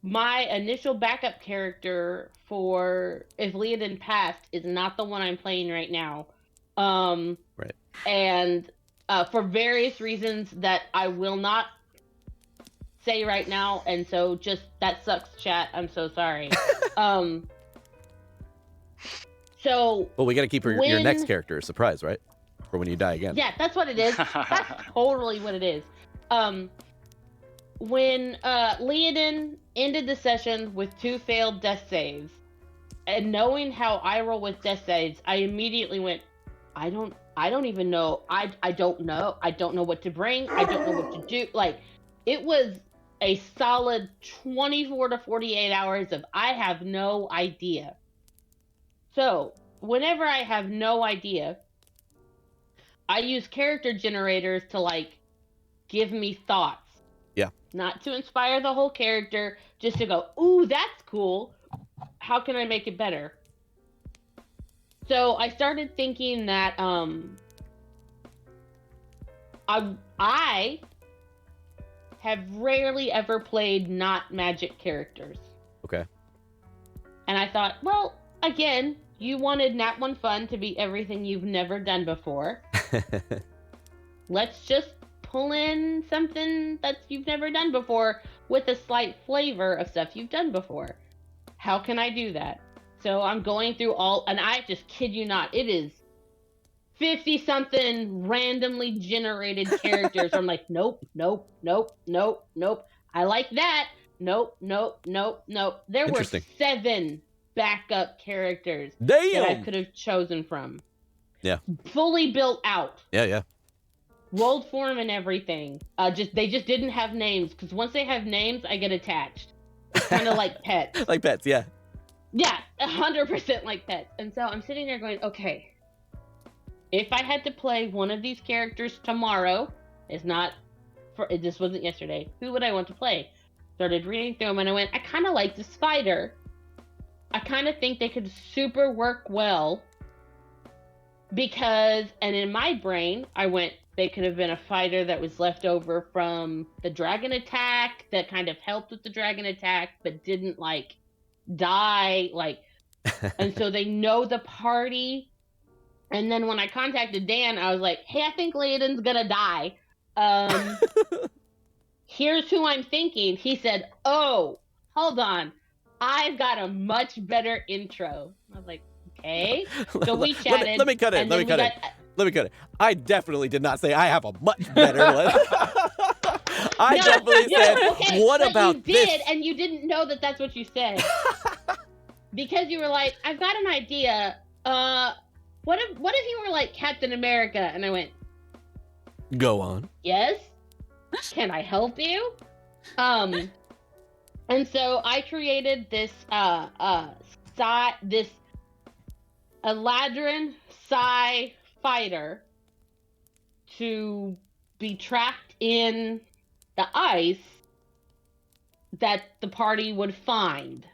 my initial backup character for if Leodin passed is not the one I'm playing right now. Right. And for various reasons that I will not say right now, and so just that sucks, chat. I'm so sorry. So Well, we got to keep your next character a surprise, right? For when you die again. yeah, that's what it is. That's totally what it is. When Leodin ended the session with 2 failed death saves, and knowing how I roll with death saves, I immediately went, I don't even know. I don't know. I don't know what to bring. I don't know what to do. Like, it was a solid 24 to 48 hours of I have no idea. So, whenever I have no idea, I use character generators to, like, give me thoughts. Yeah. Not to inspire the whole character, just to go, ooh, that's cool. How can I make it better? So I started thinking that I have rarely ever played not magic characters. Okay. And I thought, well, again, you wanted Nat1 Fun to be everything you've never done before. Let's just pull in something that you've never done before with a slight flavor of stuff you've done before. How can I do that? So I'm going through and I just kid you not, it is 50-something randomly generated characters. I'm like, nope. I like that. Nope. There were 7 backup characters that I could have chosen from. Yeah. Fully built out. Yeah. Rolled for them and everything. They just didn't have names, because once they have names, I get attached. It's kind of like pets. Like pets, yeah. Yeah, 100% like pets. And so I'm sitting there going, okay, if I had to play one of these characters tomorrow, this wasn't yesterday, who would I want to play? Started reading through them, and I went, I kind of like this fighter. I kind of think they could super work well, because, and in my brain, I went, they could have been a fighter that was left over from the dragon attack that kind of helped with the dragon attack, but didn't, like, die, like, and so they know the party. And then when I contacted Dan, I was like, hey, I think Leodin's gonna die. Here's who I'm thinking. He said, oh, hold on, I've got a much better intro. I was like, okay. So we chatted. Let me cut it. I definitely did not say I have a much better one. I definitely said, okay, what but about you did, this? and you didn't know that that's what you said. Because you were like, I've got an idea. What if you were like Captain America? And I went, go on. yes? Can I help you? And so I created this Eladrin Psi fighter to be trapped in the ice that the party would find.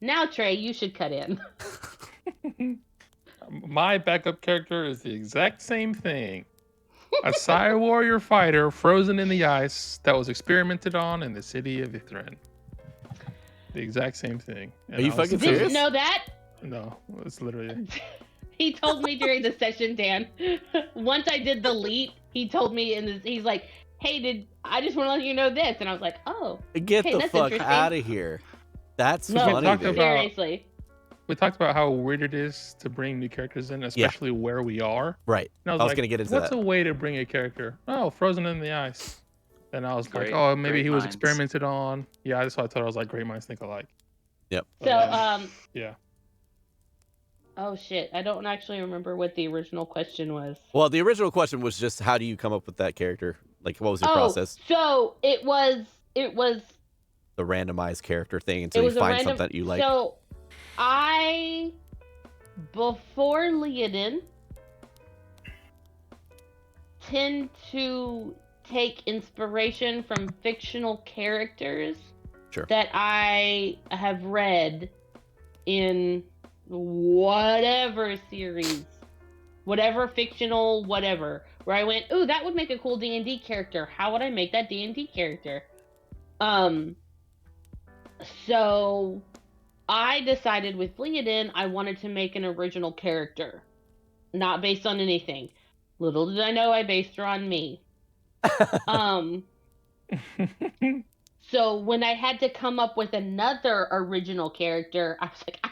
Now, Trey, you should cut in. My backup character is the exact same thing. A Psi warrior fighter frozen in the ice that was experimented on in the city of Ithrin. The exact same thing. And Are you fucking serious? Did you know that? No, it's literally... He told me during the session, Dan. Once I did the leap, he told me he's like, hey, I just want to let you know this. And I was like, oh. Get the fuck out of here. That's funny. Seriously. We talked about how weird it is to bring new characters in, especially where we are. Right. And I was going to get into what's that. a way to bring a character? Oh, frozen in the ice. Then I was Great, like, oh, maybe great he was minds. experimented on. Yeah, that's what I thought. I was like, great minds think alike. Yep. So, yeah. Oh shit! I don't actually remember what the original question was. Well, the original question was just how do you come up with that character? Like, what was your process? So it was the randomized character thing until you find something that you like. So before Leodin, tend to take inspiration from fictional characters that I have read in whatever series, whatever fictional, whatever, where I went, ooh, that would make a cool D&D character. How would I make that D&D character? So I decided with Leodin I wanted to make an original character, not based on anything. Little did I know I based her on me. So when I had to come up with another original character, I was like, I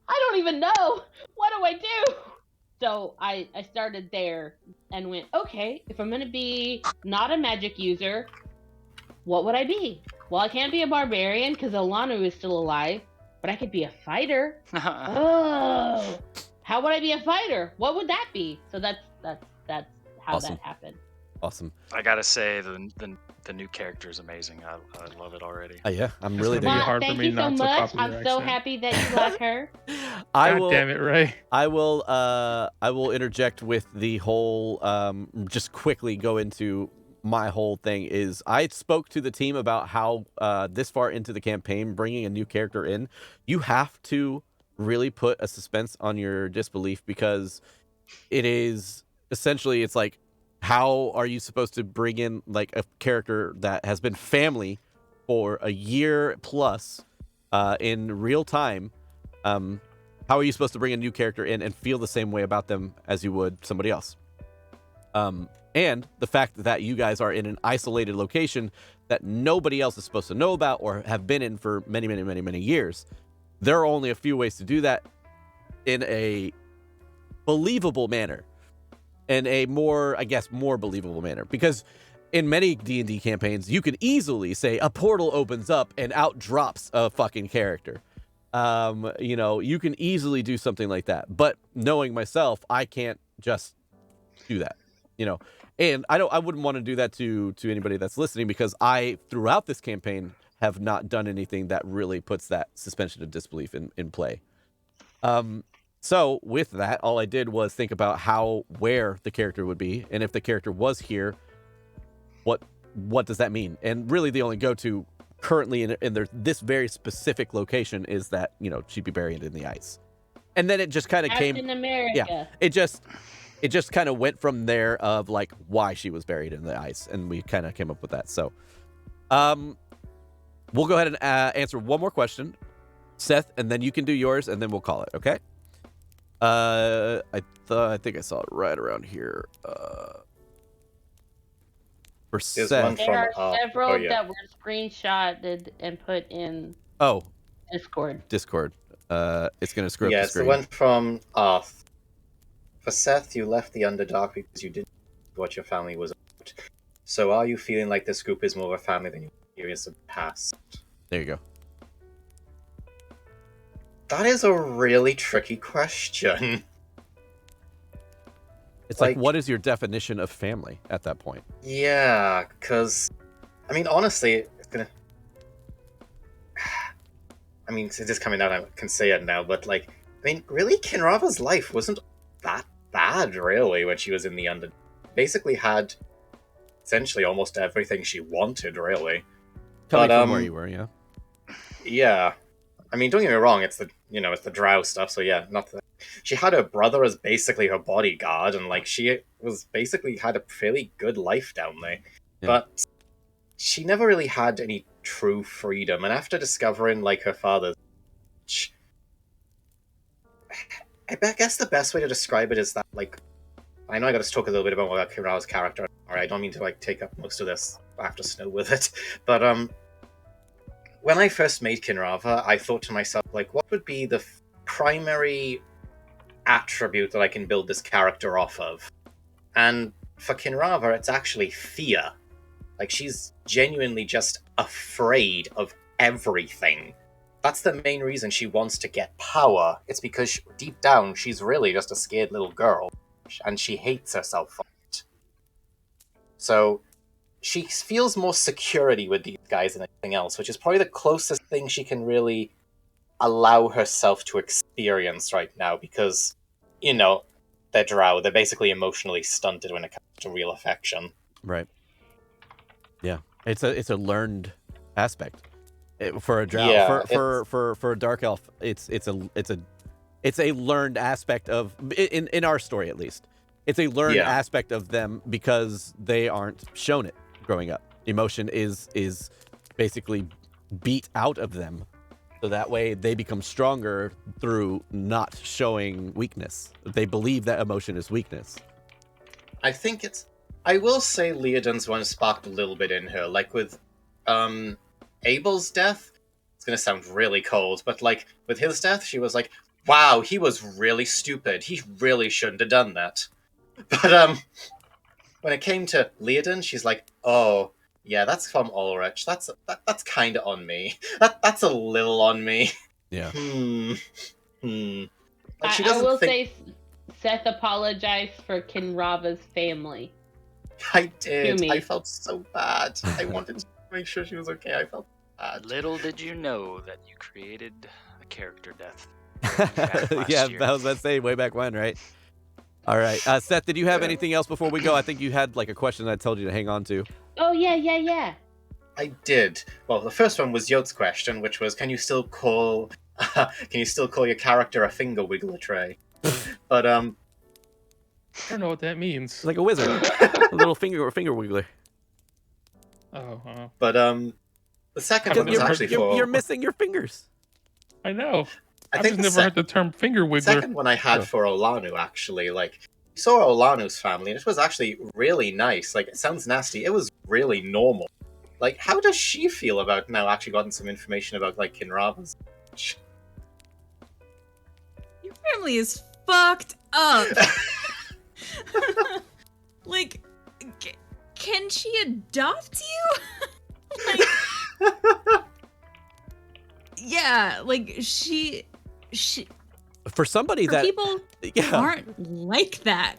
don't even know. What do I do? So I started there and went, okay, if I'm gonna be not a magic user, what would I be? Well, I can't be a barbarian because Alanu is still alive, but I could be a fighter. Oh, how would I be a fighter? What would that be? So that's how Awesome. that happened. Awesome. I gotta say, the new character is amazing. I love it already. Yeah, I'm It's really gonna be digging it. hard for Thank me you so not to much. copy your I'm so accent. happy that you like her. I God will. damn it, Ray. I will interject with the whole. Just quickly go into my whole thing. Is I spoke to the team about how this far into the campaign, bringing a new character in, you have to really put a suspense on your disbelief, because it is essentially, it's like, how are you supposed to bring in like a character that has been family for a year plus in real time? How are you supposed to bring a new character in and feel the same way about them as you would somebody else? And the fact that you guys are in an isolated location that nobody else is supposed to know about or have been in for many, many, many, many years. There are only a few ways to do that in a believable manner. In a more, I guess, more believable manner. Because in many D&D campaigns, you can easily say a portal opens up and out drops a fucking character. You can easily do something like that. But knowing myself, I can't just do that. And I wouldn't want to do that to anybody that's listening, because I, throughout this campaign, have not done anything that really puts that suspension of disbelief in play. So with that, all I did was think about where the character would be, and if the character was here, what does that mean? And really, the only go-to currently in this very specific location is that she'd be buried in the ice, and then it just kind of came. Captain America. Yeah, it just kind of went from there of like why she was buried in the ice, and we kind of came up with that. So, we'll go ahead and answer one more question, Seth, and then you can do yours, and then we'll call it. Okay. I think I saw it right around here. For There's Seth. one There from, are several oh, yeah. that were screenshotted and put in Oh, Discord. It's gonna screw up Yeah, the it's the screen. one from Arth. For Seth, you left the Underdark because you didn't know what your family was about. So are you feeling like this group is more of a family than you experienced in the past? There you go. That is a really tricky question. It's like, what is your definition of family at that point? Yeah, because, I mean, honestly, it's gonna... I mean, it's just coming out, I can say it now, but, like, I mean, really, Kinrava's life wasn't that bad, really, when she was in the Under... Basically had essentially almost everything she wanted, really. Coming from where you were, yeah. Yeah. I mean, don't get me wrong, it's the drow stuff, so yeah, not that. She had her brother as basically her bodyguard, and, like, she was basically had a fairly good life down there. Yeah. But she never really had any true freedom, and after discovering, like, her father's... I guess the best way to describe it is that, like, I know I got to talk a little bit about Kirava's character. Alright, I don't mean to, like, take up most of this AfterSnow with it, but, when I first made Kinrava, I thought to myself, like, what would be the primary attribute that I can build this character off of? And for Kinrava, it's actually fear. Like, she's genuinely just afraid of everything. That's the main reason she wants to get power. It's because deep down, she's really just a scared little girl, and she hates herself for it. So she feels more security with these guys than anything else, which is probably the closest thing she can really allow herself to experience right now, because, they're drow. They're basically emotionally stunted when it comes to real affection. Right. Yeah. It's a learned aspect. For a drow, Yeah, for a dark elf, it's a learned aspect of, in our story at least. It's a learned aspect of them because they aren't shown it growing up. Emotion is basically beat out of them So that way they become stronger through not showing weakness. They believe that emotion is weakness. I think it's. I will say Leodin's one sparked a little bit in her. Like with Abel's death, it's going to sound really cold, but like with his death, she was like, wow, he was really stupid. He really shouldn't have done that. But when it came to Leodin, she's like, oh, yeah, that's from Ulrich. That's kind of on me. That's a little on me. Yeah. Like, she I doesn't will think... say Seth apologized for Kinrava's family. I did. me. I felt so bad. I wanted to make sure she was okay. I felt bad. Little did you know that you created a character death. Yeah, year. I was about to say way back when, right? All right. Seth, did you have anything else before we go? I think you had like a question I told you to hang on to. Oh, yeah. I did. Well, the first one was Yod's question, which was, can you still call your character a finger wiggler tray? But I don't know what that means. It's like a wizard. A little finger wiggler. But the second Because one was actually for... You're missing your fingers. I know. I I've think just the never heard the term finger The wiggler. second one I had for Olanu, actually, like, you saw Olanu's family, and it was actually really nice. Like, it sounds nasty. It was really normal. Like, how does she feel about now actually gotten some information about, like, Kinrava's? Your family is fucked up. Like, can she adopt you? Like, yeah, like she For somebody for that people aren't like that.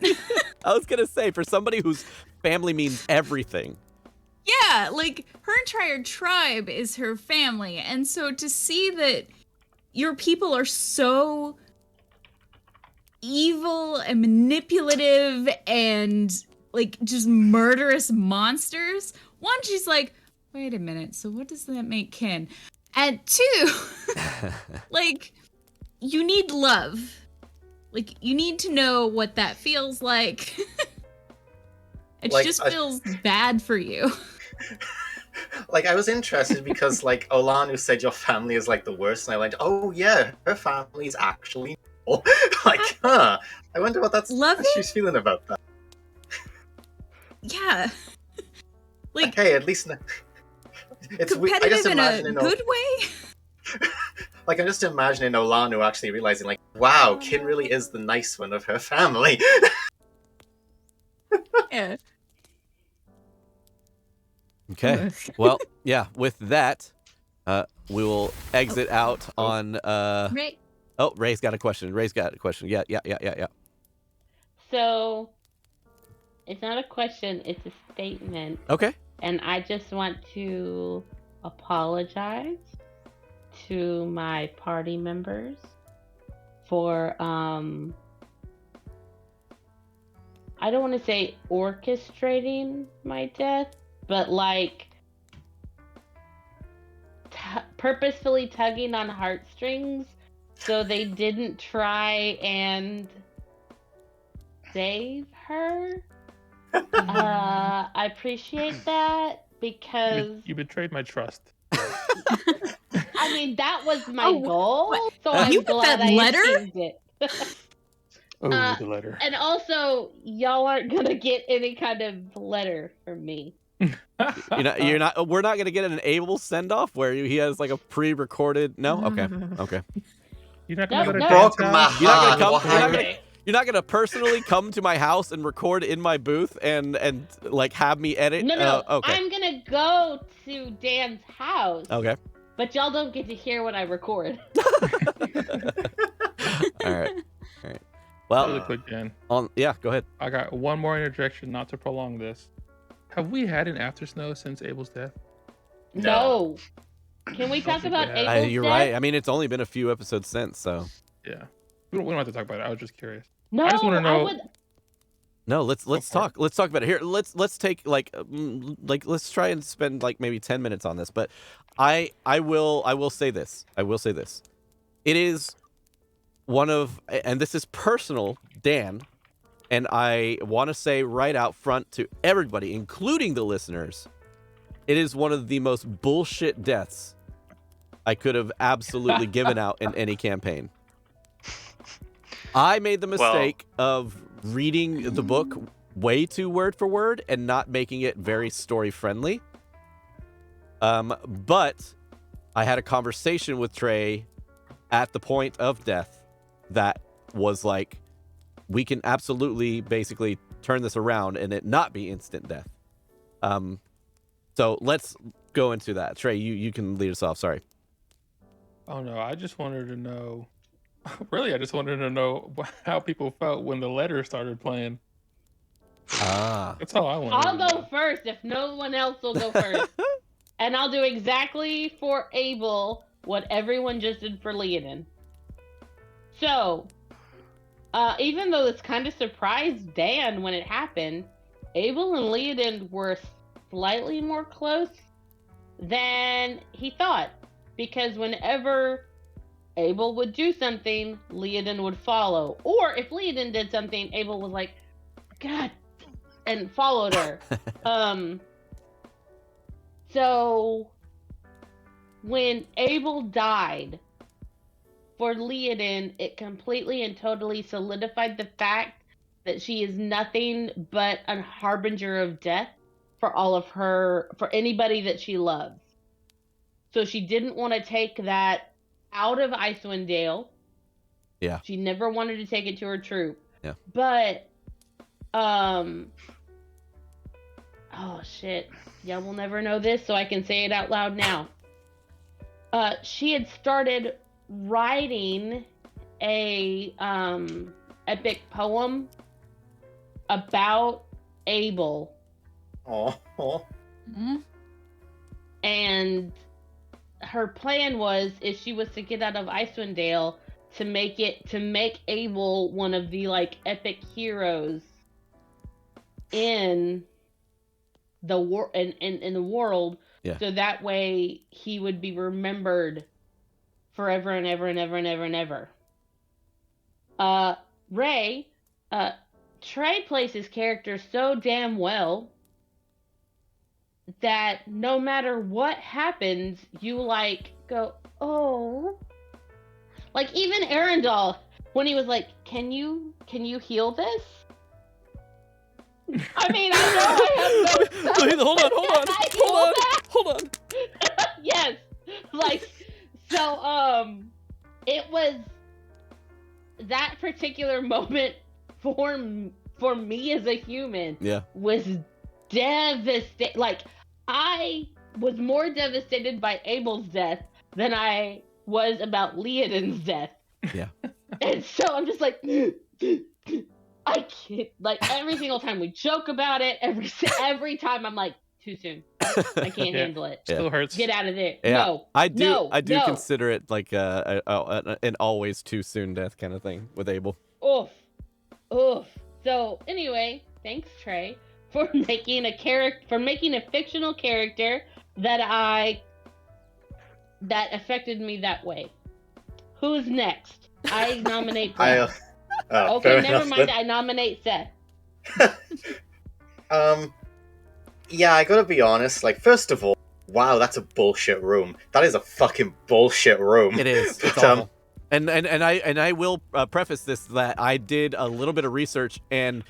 I was gonna say, for somebody whose family means everything. Yeah, like her entire tribe is her family, and so to see that your people are so evil and manipulative and like just murderous monsters. One, she's like, wait a minute, so what does that make kin? And two, like, you need love. Like, you need to know what that feels like. It Like, just feels bad for you. Like, I was interested because, like, Olanu said your family is, like, the worst, and I went, oh, yeah, her family's actually normal. Like, huh, I wonder what Love how she's feeling about that. Yeah. Like, Hey, at least... It's I competitive just in a imagine good way? Like, I'm just imagining Olanu actually realizing, like, wow, Kin really is the nice one of her family. Yeah. Okay. Well, yeah. With that, we will exit out on. Right. Oh, Ray's got a question. Yeah. So, it's not a question, it's a statement. Okay. And I just want to apologize to my party members for I don't want to say orchestrating my death, but like purposefully tugging on heartstrings so they didn't try and save her. I appreciate that because You betrayed my trust. I mean that was my Oh, goal, what? so I'm You put glad that I letter? achieved it. Oh, the letter. And also, y'all aren't gonna get any kind of letter from me. You're not. We're not gonna get an Abel send off where he has like a pre-recorded. No. Okay. Okay. You're not gonna No, go to no. Dan's Broke my house? You're not gonna heart. come- What you're not happened? gonna- You're not gonna personally come to my house and record in my booth and like have me edit. No. Okay. I'm gonna go to Dan's house. Okay. But y'all don't get to hear what I record. All right. Well, Really quick, Dan. yeah. Go ahead. I got one more interjection, not to prolong this. Have we had an AfterSnow since Abel's death? No. Can we talk think about we have. Abel's You're death? right. I mean, it's only been a few episodes since, so. Yeah. We don't have to talk about it. I was just curious. No, I just wanna know- would. No, let's for talk. Let's talk about it here. Let's take like let's try and spend like maybe 10 minutes on this. But I will say this. It is one of, and this is personal, Dan, and I want to say right out front to everybody, including the listeners, it is one of the most bullshit deaths I could have absolutely given out in any campaign. I made the mistake of reading the book way too word for word and not making it very story friendly. But I had a conversation with Trey at the point of death that was like, we can absolutely basically turn this around and it not be instant death. So let's go into that. Trey, you can lead us off. Sorry. Oh no, I just wanted to know. Really, I just wanted to know how people felt when the letter started playing. That's all I wanted. I'll go first if no one else will go first. And I'll do exactly for Abel what everyone just did for Leonin. So, even though this kind of surprised Dan when it happened, Abel and Leonin were slightly more close than he thought. Because whenever Abel would do something, Leonin would follow. Or if Leonin did something, Abel was like, God, and followed her. So when Abel died, for Leonin, it completely and totally solidified the fact that she is nothing but a harbinger of death for for anybody that she loves. So she didn't want to take that out of Icewind Dale. Yeah. She never wanted to take it to her troop. Yeah. But, oh shit. Y'all will never know this, so I can say it out loud now. She had started writing a epic poem about Abel. Oh. Mhm. And her plan was, if she was to get out of Icewind Dale, to make Abel one of the like epic heroes in the in the world, Yeah. so that way he would be remembered forever and ever and ever and ever and ever. Ray, Trey plays his character so damn well that no matter what happens, you like go, oh. Like even Arundel, when he was like, can you heal this? I mean, I know I have no Wait, hold on. Yes. Like, so, it was that particular moment for me as a human Yeah. was devastating. Like, I was more devastated by Abel's death than I was about Leonin's death. Yeah. And so I'm just like, I can't, like, every single time we joke about it, every time I'm like, too soon. I can't handle it. Still hurts. Get out of there. Yeah. No. I do No. consider it like an always too soon death kind of thing with Abel. Oof. So anyway, thanks Trey for making a fictional character that affected me that way. Who's next? I nominate Seth. Okay, never mind. I nominate Seth. Yeah, I gotta be honest. Like, first of all, wow, that's a bullshit room. That is a fucking bullshit room. It is. It's awful. And I will preface this that I did a little bit of research, and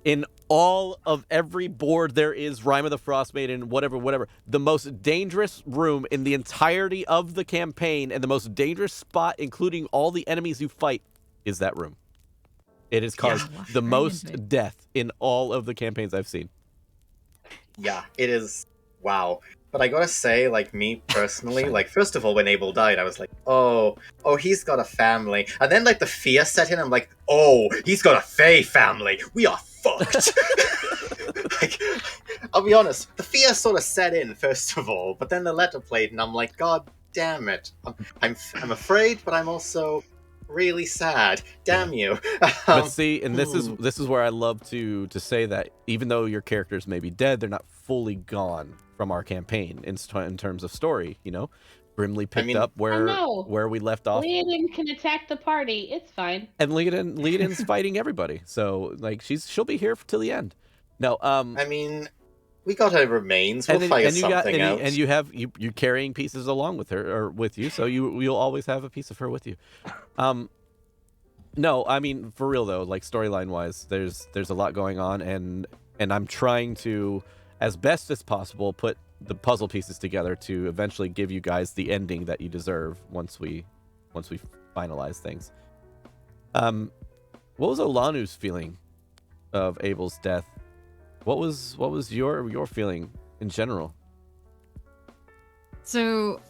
in all of every board there is Rime of the Frost Maiden, whatever. The most dangerous room in the entirety of the campaign, and the most dangerous spot, including all the enemies you fight, is that room. It has caused the most death in all of the campaigns I've seen. Yeah, it is. Wow. But I gotta say, like, me personally, like, first of all, when Abel died, I was like, oh, he's got a family. And then, like, the fear set in, I'm like, oh, he's got a Fae family. We are fucked. Like, I'll be honest, the fear sort of set in, first of all, but then the letter played, and I'm like, God damn it. I'm afraid, but I'm also really sad. Damn you. But see, and this is where I love to say that even though your characters may be dead, they're not fully gone from our campaign in terms of story. You know, Brimley picked up where we left off. Leonin can attack the party. It's fine. And Leonin's fighting everybody, so like she'll be here till the end. No, I mean, We got her remains. We'll then- figure you got something out. and you have you're carrying pieces along with her or with you, so you'll always have a piece of her with you. No, I mean for real though, like storyline wise, there's a lot going on, and I'm trying to, as best as possible, put the puzzle pieces together to eventually give you guys the ending that you deserve once we finalize things. What was Olanu's feeling of Abel's death? What was your feeling in general? So,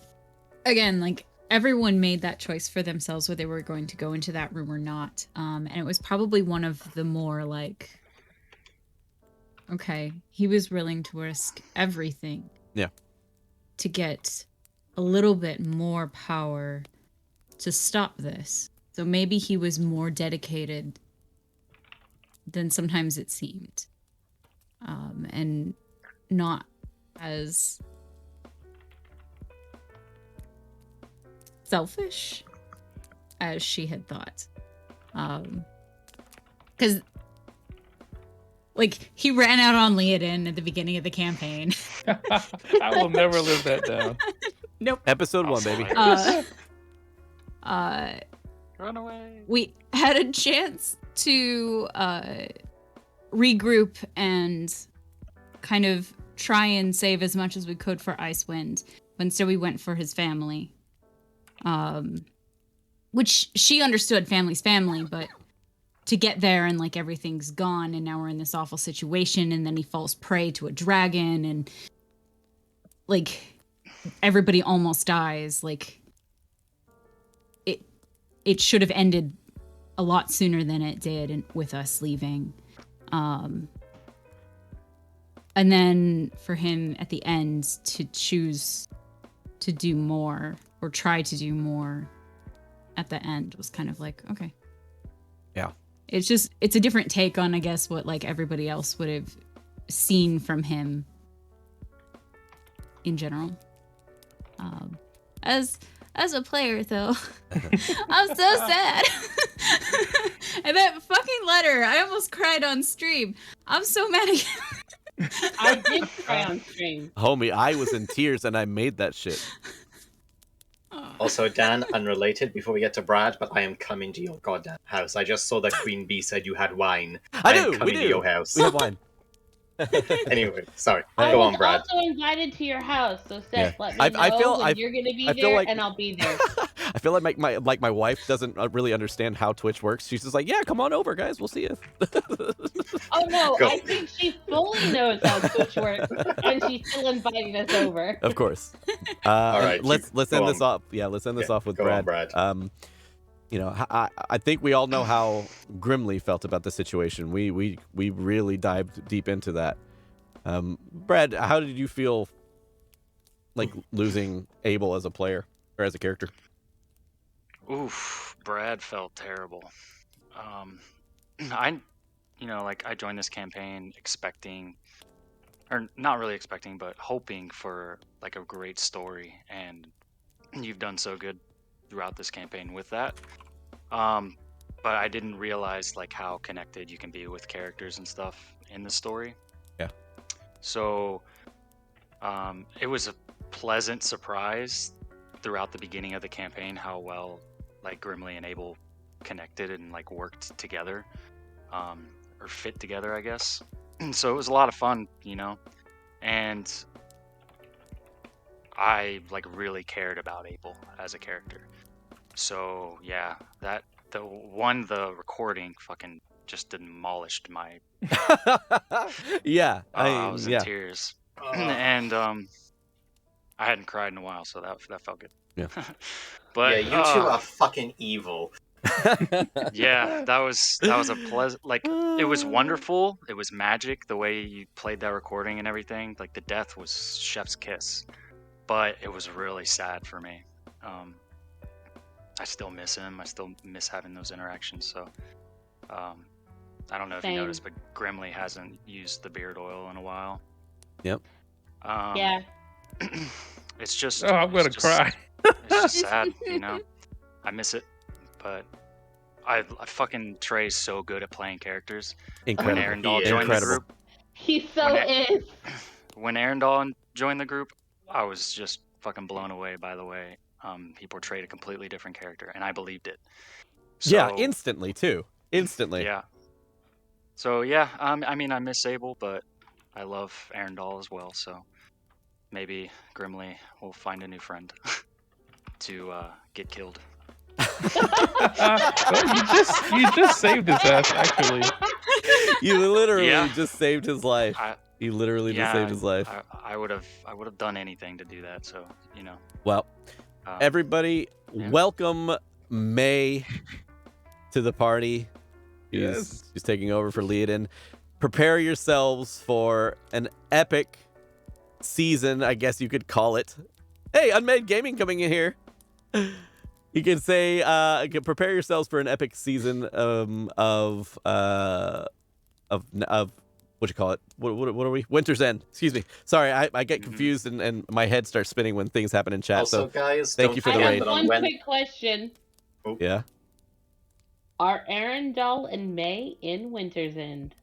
again, like everyone made that choice for themselves whether they were going to go into that room or not. And it was probably one of the more like, okay, he was willing to risk everything. Yeah. To get a little bit more power to stop this. So maybe he was more dedicated than sometimes it seemed. And not as selfish as she had thought. Because like he ran out on Leodin at the beginning of the campaign. I will never live that down. Nope. Episode 1, baby. Run away. We had a chance to regroup and kind of try and save as much as we could for Icewind. But instead we went for his family. Which she understood, family's family, but to get there and like everything's gone and now we're in this awful situation and then he falls prey to a dragon and like everybody almost dies. Like it should have ended a lot sooner than it did and with us leaving. And then for him at the end to choose to do more or try to do more at the end was kind of like, okay. Yeah. It's a different take on, I guess, what like everybody else would have seen from him in general. As a player, though, I'm so sad. And that fucking letter, I almost cried on stream. I'm so mad again. I did cry on stream. Homie, I was in tears and I made that shit. Also, Dan, unrelated, before we get to Brad, but I am coming to your goddamn house. I just saw that Queen Bee said you had wine. I am do, we coming do. to your house. We have wine. Anyway, sorry. I Go was on, Brad. also invited to your house, so Seth, Yeah. let me I know feel- when I- you're gonna be I feel there, like- and I'll be there. I feel like my wife doesn't really understand how Twitch works. She's just like, yeah, come on over, guys. We'll see you. Oh no, Go. I think she fully knows how Twitch works, and she's still inviting us over. Of course. All right, Let's go end this on. off. Yeah, let's end this Yeah, off with go on, Brad. Brad. You know, I think we all know how Grimly felt about the situation. We really dived deep into that. Brad, how did you feel like losing Abel as a player or as a character? Oof, Brad felt terrible. I joined this campaign expecting, or not really expecting, but hoping for like a great story, and you've done so good throughout this campaign with that. But I didn't realize like how connected you can be with characters and stuff in the story. Yeah. So, it was a pleasant surprise throughout the beginning of the campaign how well like Grimly and Abel connected and like worked together, or fit together, I guess. So it was a lot of fun, you know, and I like really cared about Abel as a character. So yeah, the recording fucking just demolished my. Yeah, I was in yeah. tears, and I hadn't cried in a while, so that felt good. Yeah. But Yeah, you two are fucking evil. yeah, that was a pleasant. Like it was wonderful. It was magic the way you played that recording and everything. Like the death was chef's kiss, but it was really sad for me. I still miss him. I still miss having those interactions. So, I don't know if you Same. noticed, but Grimly hasn't used the beard oil in a while. Yep. Yeah. It's just. Oh, I'm gonna it's just- cry. It's just sad, you know. I miss it, but I fucking Trey's so good at playing characters. When Incredible. Arendelle joined the Incredible. group, He so When is. when Arendelle joined the group, I was just fucking blown away by the way he portrayed a completely different character, and I believed it. So, Yeah, instantly too. Instantly. Yeah. So yeah, I mean, I miss Sable, but I love Arendelle as well. So maybe Grimly will find a new friend to get killed. Well, you just saved his ass, actually. You literally Yeah. just saved his life. I, You literally just yeah, saved his life. I would have done anything to do that. So Well, um, everybody, yeah. welcome May to the party. Yes. She's taking over for Leodin. Prepare yourselves for an epic season, I guess you could call it. Hey, Unmade Gaming coming in here. You can say, prepare yourselves for an epic season of what you call it? What are we? Winter's End. Excuse me. Sorry, I get confused and my head starts spinning when things happen in chat. Also, So guys, thank don't you for the I raid. have forget that one on quick question. yeah. Are Arendelle and May in Winter's End?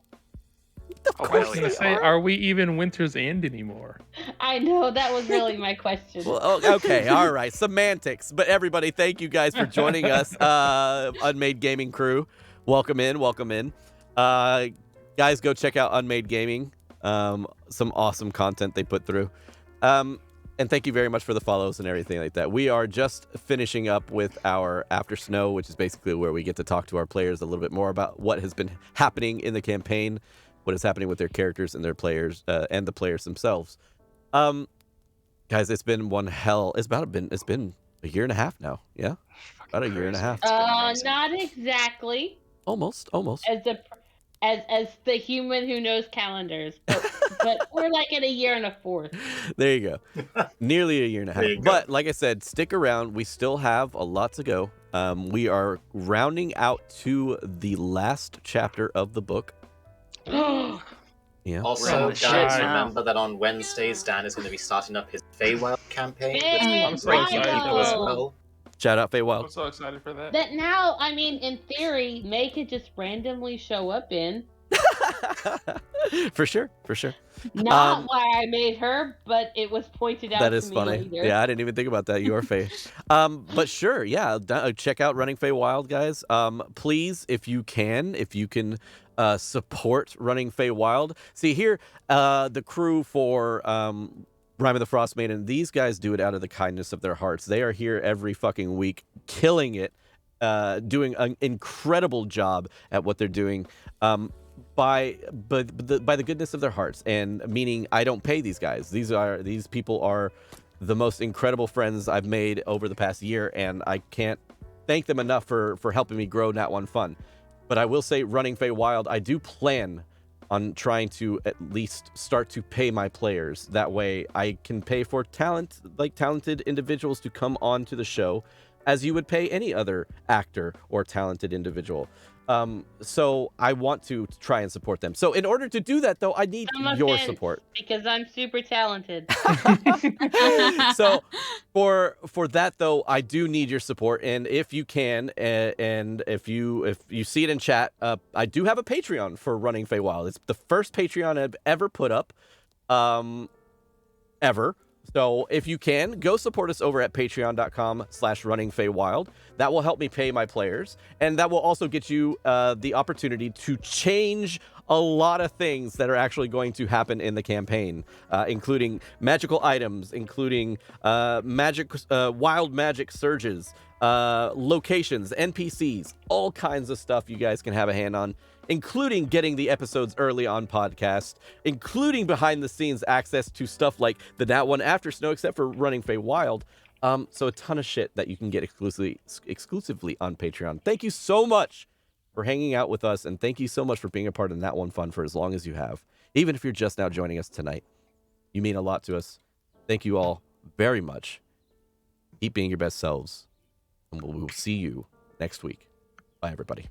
Oh, I was hell gonna yeah. say, are we even Winter's End anymore? I know, that was really my question. Well, okay, all right, semantics. But everybody, thank you guys for joining us, Unmade Gaming crew. Welcome in, welcome in. Guys, go check out Unmade Gaming. Some awesome content they put through. And thank you very much for the follows and everything like that. We are just finishing up with our After Snow, which is basically where we get to talk to our players a little bit more about what has been happening in the campaign, what is happening with their characters and their players, and the players themselves. Guys, it's been one hell. It's been a year and a half now. Yeah, about a year and a half. It's been amazing. Not exactly. Almost. As the human who knows calendars, but we're like at a year and a fourth. There you go. Nearly a year and a half. There you go. But like I said, stick around. We still have a lot to go. We are rounding out to the last chapter of the book. Yeah. Also, We're on the guys, shit now. remember that on Wednesdays, Dan is going to be starting up his Feywild campaign Feywild! with some great people as well. Shout out I'm Feywild. so excited for that. That now, I mean, in theory, May could just randomly show up in. For sure. For sure. Not why I made her, but it was pointed out That to is me funny. later. Yeah, I didn't even think about that. You are Faye. But sure, yeah. Check out Running Feywild, guys. Please, if you can support Running Feywild. See here, the crew for Rime of the Frost Maiden, these guys do it out of the kindness of their hearts. They are here every fucking week, killing it, doing an incredible job at what they're doing. By the goodness of their hearts, and meaning I don't pay these guys. These people are the most incredible friends I've made over the past year, and I can't thank them enough for helping me grow Nat1 Fun. But I will say, Running Feywild, I do plan on trying to at least start to pay my players. That way, I can pay for talented individuals to come on to the show, as you would pay any other actor or talented individual. So I want to try and support them. So in order to do that, though, I need I'm your offended support. because I'm super talented. So for that, though, I do need your support. And if you can, and if you see it in chat, I do have a Patreon for Running Feywild. It's the first Patreon I've ever put up, ever. So if you can, go support us over at patreon.com/runningfeywild. That will help me pay my players. And that will also get you the opportunity to change a lot of things that are actually going to happen in the campaign, including magical items, including wild magic surges, locations, NPCs, all kinds of stuff you guys can have a hand on, including getting the episodes early on podcast, including behind the scenes access to stuff like the Nat1 AfterSnow, except for Running Feywild. So a ton of shit that you can get exclusively on Patreon. Thank you so much for hanging out with us, and thank you so much for being a part of Nat1 Fun for as long as you have. Even if you're just now joining us tonight, you mean a lot to us. Thank you all very much. Keep being your best selves, and we will see you next week. Bye, everybody.